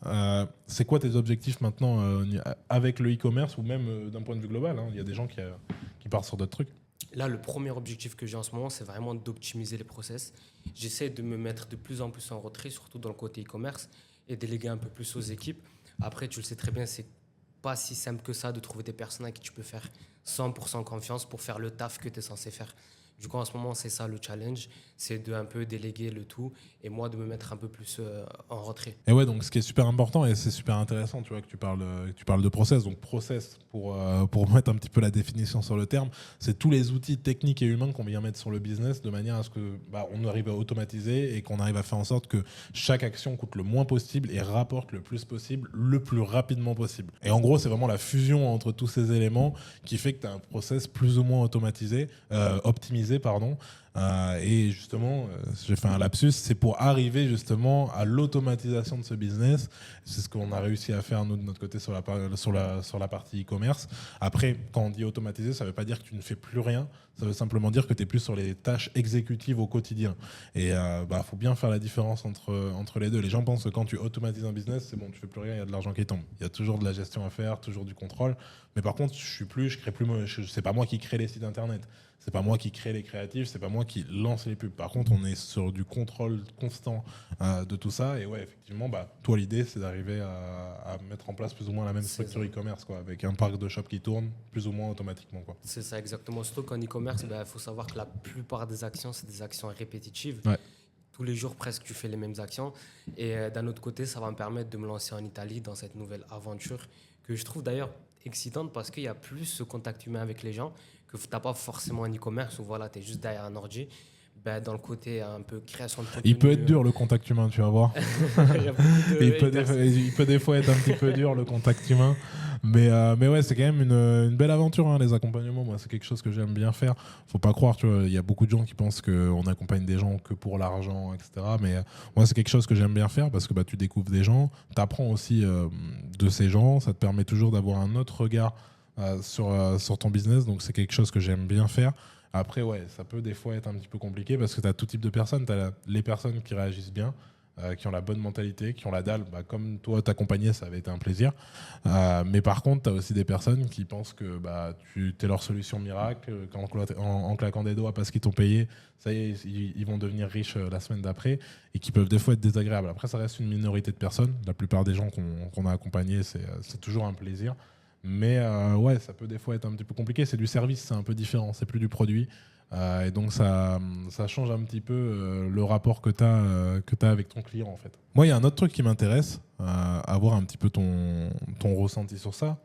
c'est quoi tes objectifs maintenant avec le e-commerce ou même d'un point de vue global, hein. Il y a des gens qui partent sur d'autres trucs. Là, le premier objectif que j'ai en ce moment, c'est vraiment d'optimiser les process. J'essaie de me mettre de plus en plus en retrait, surtout dans le côté e-commerce, et déléguer un peu plus aux équipes. Après, tu le sais très bien, c'est pas si simple que ça de trouver des personnes à qui tu peux faire 100% confiance pour faire le taf que tu es censé faire. Du coup, en ce moment, c'est ça le challenge, c'est de un peu déléguer le tout et moi de me mettre un peu plus en retrait. Et ouais, donc ce qui est super important et c'est super intéressant, tu vois, que tu parles de process. Donc process, pour mettre un petit peu la définition sur le terme, c'est tous les outils techniques et humains qu'on vient mettre sur le business de manière à ce que on arrive à automatiser et qu'on arrive à faire en sorte que chaque action coûte le moins possible et rapporte le plus possible, le plus rapidement possible. Et en gros, c'est vraiment la fusion entre tous ces éléments qui fait que tu as un process plus ou moins optimisé, pardon. Et justement, j'ai fait un lapsus, c'est pour arriver justement à l'automatisation de ce business. C'est ce qu'on a réussi à faire nous de notre côté sur la partie e-commerce. Après, quand on dit automatiser, ça ne veut pas dire que tu ne fais plus rien, ça veut simplement dire que tu es plus sur les tâches exécutives au quotidien. Et faut bien faire la différence entre les deux. Les gens pensent que quand tu automatises un business, c'est bon, tu fais plus rien, il y a de l'argent qui tombe. Il y a toujours de la gestion à faire, toujours du contrôle. Mais par contre, c'est pas moi qui crée les sites internet. C'est pas moi qui crée les créatifs, c'est pas moi qui lance les pubs. Par contre, on est sur du contrôle constant de tout ça. Et ouais, effectivement, toi, l'idée, c'est d'arriver à mettre en place plus ou moins la même structure e-commerce, quoi, avec un parc de shops qui tourne plus ou moins automatiquement, quoi. C'est ça, exactement. Surtout qu'en e-commerce, faut savoir que la plupart des actions, c'est des actions répétitives. Ouais. Tous les jours, presque, tu fais les mêmes actions. Et d'un autre côté, ça va me permettre de me lancer en Italie dans cette nouvelle aventure que je trouve d'ailleurs excitante parce qu'il y a plus ce contact humain avec les gens que tu n'as pas forcément en e-commerce où voilà, tu es juste derrière un ordi. Dans le côté un peu création de contenu. Il peut être dur le contact humain, tu vas voir. Il peut des fois être un petit peu dur le contact humain. Mais ouais, c'est quand même une belle aventure, hein, les accompagnements. Moi, c'est quelque chose que j'aime bien faire. Faut pas croire, tu vois, il y a beaucoup de gens qui pensent qu'on accompagne des gens que pour l'argent, etc. Mais moi, c'est quelque chose que j'aime bien faire parce que tu découvres des gens, tu apprends aussi de ces gens, ça te permet toujours d'avoir un autre regard sur ton business. Donc, c'est quelque chose que j'aime bien faire. Après, ouais, ça peut des fois être un petit peu compliqué parce que tu as tout type de personnes. Tu as les personnes qui réagissent bien, qui ont la bonne mentalité, qui ont la dalle. Comme toi, t'accompagner, ça avait été un plaisir. Mais par contre, tu as aussi des personnes qui pensent que tu es leur solution miracle, en claquant des doigts parce qu'ils t'ont payé, ça y est, ils vont devenir riches la semaine d'après et qui peuvent des fois être désagréables. Après, ça reste une minorité de personnes. La plupart des gens qu'on a accompagnés, c'est toujours un plaisir. Mais ouais, ça peut des fois être un petit peu compliqué. C'est du service, c'est un peu différent, c'est plus du produit. Et donc ça change un petit peu le rapport que tu as avec ton client, en fait. Moi, il y a un autre truc qui m'intéresse, avoir un petit peu ton ressenti sur ça.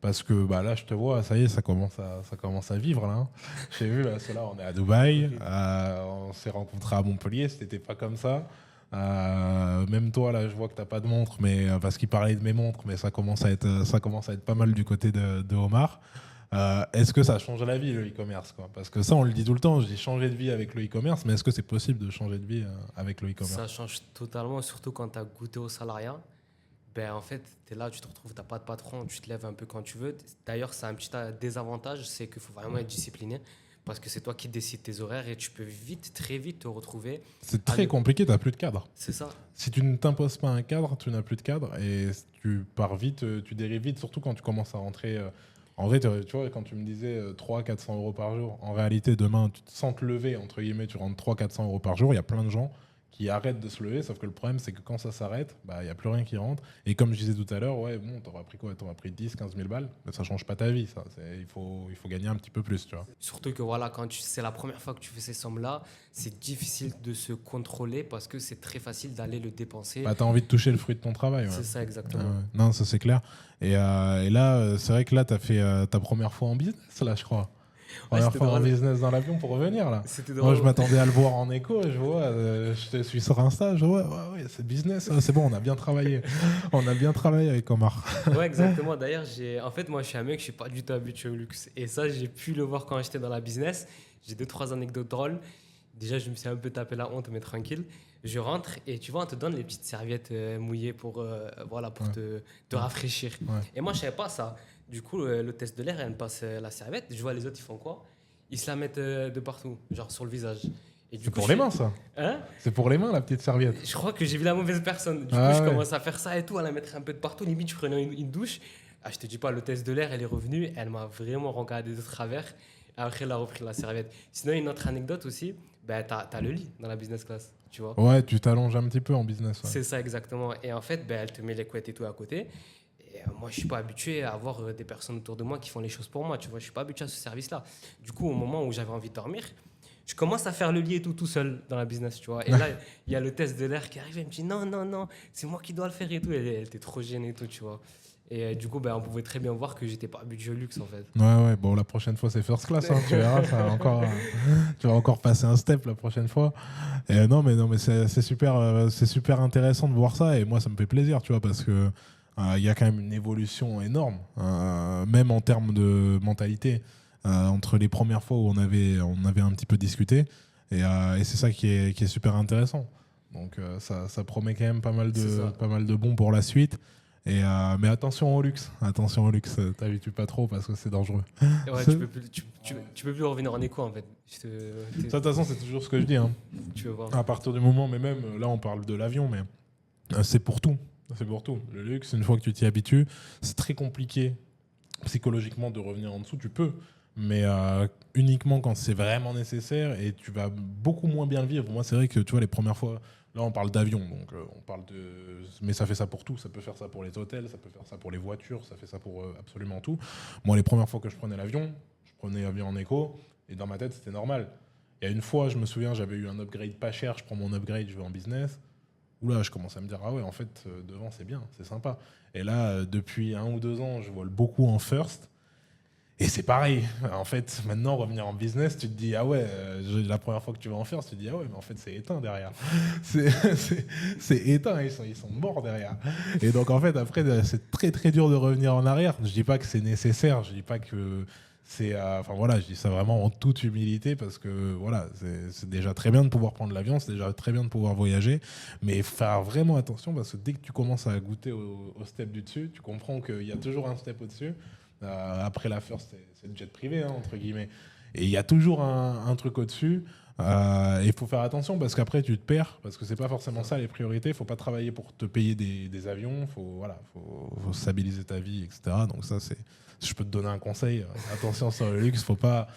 Parce que là, je te vois, ça y est, ça commence à vivre. Là, hein. J'ai vu, là, on est à Dubaï, on s'est rencontrés à Montpellier, c'était pas comme ça. Même toi, là, je vois que t'as pas de montre, mais parce qu'il parlait de mes montres, mais ça commence à être pas mal du côté de Omar. Est-ce que ça change la vie, le e-commerce, quoi? Parce que ça, on le dit tout le temps, je dis changer de vie avec le e-commerce, mais est-ce que c'est possible de changer de vie avec le e-commerce? Ça change totalement, surtout quand tu as goûté au salariat. Ben, en fait, tu es là, tu te retrouves, tu n'as pas de patron, tu te lèves un peu quand tu veux. D'ailleurs, c'est un petit désavantage, c'est qu'il faut vraiment être discipliné parce que c'est toi qui décides tes horaires et tu peux vite, très vite te retrouver. C'est très compliqué, t'as plus de cadre. C'est ça. Si tu ne t'imposes pas un cadre, tu n'as plus de cadre et tu pars vite, tu dérives vite, surtout quand tu commences à rentrer. En vrai, tu vois, quand tu me disais 300-400 euros par jour, en réalité, demain, sans te lever, entre guillemets, tu rentres 300-400 euros par jour. Il y a plein de gens qui arrêtent de se lever, sauf que le problème, c'est que quand ça s'arrête, il n'y a plus rien qui rentre. Et comme je disais tout à l'heure, ouais, bon, t'auras pris quoi? T'auras pris 10-15 000 balles, mais ça change pas ta vie, ça. Il faut gagner un petit peu plus, tu vois. Surtout que voilà, c'est la première fois que tu fais ces sommes-là, c'est difficile de se contrôler parce que c'est très facile d'aller le dépenser. T'as envie de toucher le fruit de ton travail. Ouais. C'est ça, exactement. Non, ça c'est clair. Et là, c'est vrai que là, t'as fait ta première fois en business, là, je crois. Première fois en business dans l'avion pour revenir, là. C'était drôle. Moi, je m'attendais à le voir en écho. Je vois, je te suis sur Insta. Je vois, ouais, c'est business. C'est bon, on a bien travaillé. On a bien travaillé avec Omar. Ouais, exactement. D'ailleurs, en fait, moi, je suis un mec, je suis pas du tout habitué au luxe. Et ça, j'ai pu le voir quand j'étais dans la business. J'ai 2-3 anecdotes drôles. Déjà, je me suis un peu tapé la honte, mais tranquille. Je rentre et tu vois, on te donne les petites serviettes mouillées pour, te rafraîchir. Ouais. Et moi, je savais pas ça. Du coup, l'hôtesse de l'air, elle me passe la serviette. Je vois les autres, ils font quoi? Ils se la mettent de partout, genre sur le visage. C'est pour les mains, ça. Hein? C'est pour les mains, la petite serviette. Je crois que j'ai vu la mauvaise personne. Du coup, je commence à faire ça et tout, à la mettre un peu de partout. Limite, je prenais une douche. Ah, je te dis pas, l'hôtesse de l'air, elle est revenue. Elle m'a vraiment regardé de travers. Après, elle a repris la serviette. Sinon, une autre anecdote aussi, t'as le lit dans la business class, tu vois. Ouais, tu t'allonges un petit peu en business. Ouais. C'est ça, exactement. Et en fait, elle te met les couettes et tout à côté. Et moi, je suis pas habitué à avoir des personnes autour de moi qui font les choses pour moi, tu vois. Je suis pas habitué à ce service-là. Du coup, au moment où j'avais envie de dormir, je commence à faire le lit et tout seul dans la business, tu vois. Et là, il y a le test de l'air qui arrive et me dit non, c'est moi qui dois le faire et tout. Elle était trop gênée et tout, tu vois. Et du coup, on pouvait très bien voir que j'étais pas habitué au luxe, en fait. Ouais, bon, la prochaine fois, c'est first class, hein, tu verras, tu vas encore passer un step la prochaine fois. Et non, mais c'est super intéressant de voir ça, et moi, ça me fait plaisir, tu vois, parce que il y a quand même une évolution énorme, même en termes de mentalité, entre les premières fois où on avait un petit peu discuté, et c'est ça qui est super intéressant. Donc ça promet quand même pas mal de bons pour la suite. Mais attention au luxe, t'habitues pas trop parce que c'est dangereux. Ouais, tu peux plus revenir en écho, en fait. Ça, de toute façon, c'est toujours ce que je dis. Hein. Tu veux voir. À partir du moment, mais même là, on parle de l'avion, mais c'est pour tout. C'est pour tout. Le luxe, une fois que tu t'y habitues, c'est très compliqué psychologiquement de revenir en dessous. Tu peux, mais uniquement quand c'est vraiment nécessaire et tu vas beaucoup moins bien le vivre. Moi, c'est vrai que tu vois, les premières fois. Là, on parle d'avion, donc on parle de. Mais ça fait ça pour tout. Ça peut faire ça pour les hôtels, ça peut faire ça pour les voitures, ça fait ça pour absolument tout. Moi, les premières fois que je prenais l'avion, je prenais l'avion en éco, et dans ma tête, c'était normal. Il y a une fois, je me souviens, j'avais eu un upgrade pas cher, je prends mon upgrade, je vais en business. Oula, je commence à me dire, ah ouais, en fait, devant, c'est bien, c'est sympa. Et là, depuis 1 ou 2 ans, je vole beaucoup en first. Et c'est pareil. En fait, maintenant, revenir en business, tu te dis, ah ouais, la première fois que tu vas en faire, tu te dis, ah ouais, mais en fait, c'est éteint derrière. C'est éteint, ils sont morts derrière. Et donc, en fait, après, c'est très, très dur de revenir en arrière. Je dis pas que c'est nécessaire, je dis pas que c'est. Enfin, voilà, je dis ça vraiment en toute humilité parce que, voilà, c'est déjà très bien de pouvoir prendre l'avion, c'est déjà très bien de pouvoir voyager, mais il faut faire vraiment attention parce que dès que tu commences à goûter au step du dessus, tu comprends qu'il y a toujours un step au-dessus. Après la first, c'est le jet privé, hein, entre guillemets. Et il y a toujours un truc au-dessus. Et il faut faire attention parce qu'après, tu te perds. Parce que c'est pas forcément ça les priorités. Il faut pas travailler pour te payer des avions. Faut stabiliser ta vie, etc. Donc ça, si je peux te donner un conseil, attention sur le luxe. Faut pas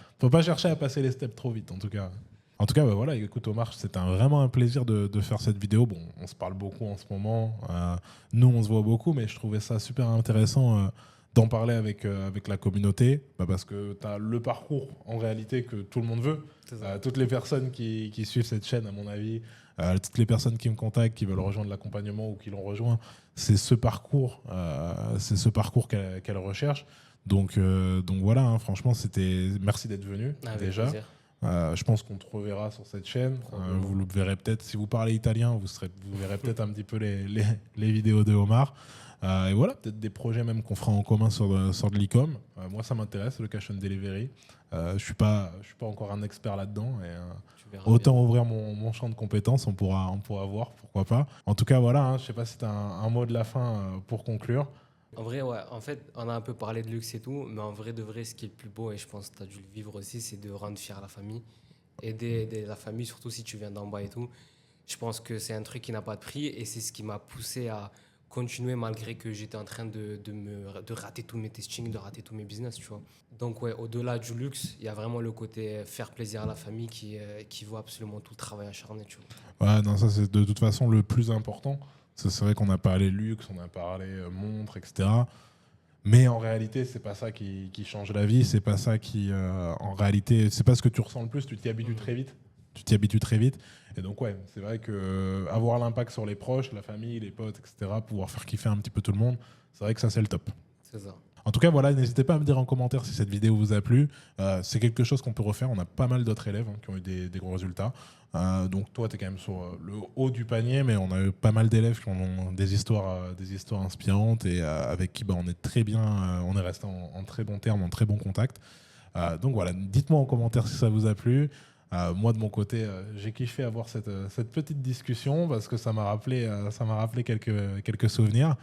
chercher à passer les steps trop vite, en tout cas. En tout cas, voilà, écoute Omar, c'était vraiment un plaisir de faire cette vidéo. Bon, on se parle beaucoup en ce moment. Nous, on se voit beaucoup, mais je trouvais ça super intéressant d'en parler avec la communauté, parce que tu as le parcours en réalité que tout le monde veut. Toutes les personnes qui suivent cette chaîne, à mon avis, toutes les personnes qui me contactent, qui veulent rejoindre l'accompagnement ou qui l'ont rejoint, c'est ce parcours qu'elles recherchent. Donc voilà, hein, franchement, merci d'être venu déjà. Je pense qu'on te reverra sur cette chaîne. Vous le verrez peut-être, si vous parlez italien, vous verrez peut-être un petit peu les vidéos de Omar. Et voilà, peut-être des projets même qu'on fera en commun sur de l'e-com. Moi, ça m'intéresse, le cash on delivery. Je suis pas encore un expert là-dedans. Et, autant ouvrir mon champ de compétences, on pourra voir, pourquoi pas. En tout cas, voilà, je sais pas si tu as un mot de la fin pour conclure. En vrai, ouais. En fait, on a un peu parlé de luxe et tout, mais en vrai, de vrai, ce qui est le plus beau, et je pense que tu as dû le vivre aussi, c'est de rendre fier la famille. Aider la famille, surtout si tu viens d'en bas et tout. Je pense que c'est un truc qui n'a pas de prix et c'est ce qui m'a poussé à continuer malgré que j'étais en train de rater tous mes testings, de rater tous mes business, tu vois. Donc, ouais, au-delà du luxe, il y a vraiment le côté faire plaisir à la famille qui vaut absolument tout le travail acharné, tu vois. Ouais, non, ça, c'est de toute façon le plus important. C'est vrai qu'on a parlé luxe, on a parlé montre, etc. Mais en réalité, c'est pas ça qui change la vie. C'est pas ça qui, en réalité, c'est pas ce que tu ressens le plus. Tu t'y habitues très vite. Tu t'y habitues très vite. Et donc, ouais, c'est vrai que avoir l'impact sur les proches, la famille, les potes, etc., pouvoir faire kiffer un petit peu tout le monde, c'est vrai que ça, c'est le top. C'est ça. En tout cas, voilà, n'hésitez pas à me dire en commentaire si cette vidéo vous a plu. C'est quelque chose qu'on peut refaire. On a pas mal d'autres élèves qui ont eu des gros résultats. Donc toi, tu es quand même sur le haut du panier, mais on a eu pas mal d'élèves qui ont des histoires inspirantes et avec qui on est très bien, on est resté en très bons termes, en très bon contact. Donc voilà, dites-moi en commentaire si ça vous a plu. Moi, de mon côté, j'ai kiffé avoir cette petite discussion parce que ça m'a rappelé quelques souvenirs.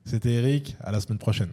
C'était Eric, à la semaine prochaine.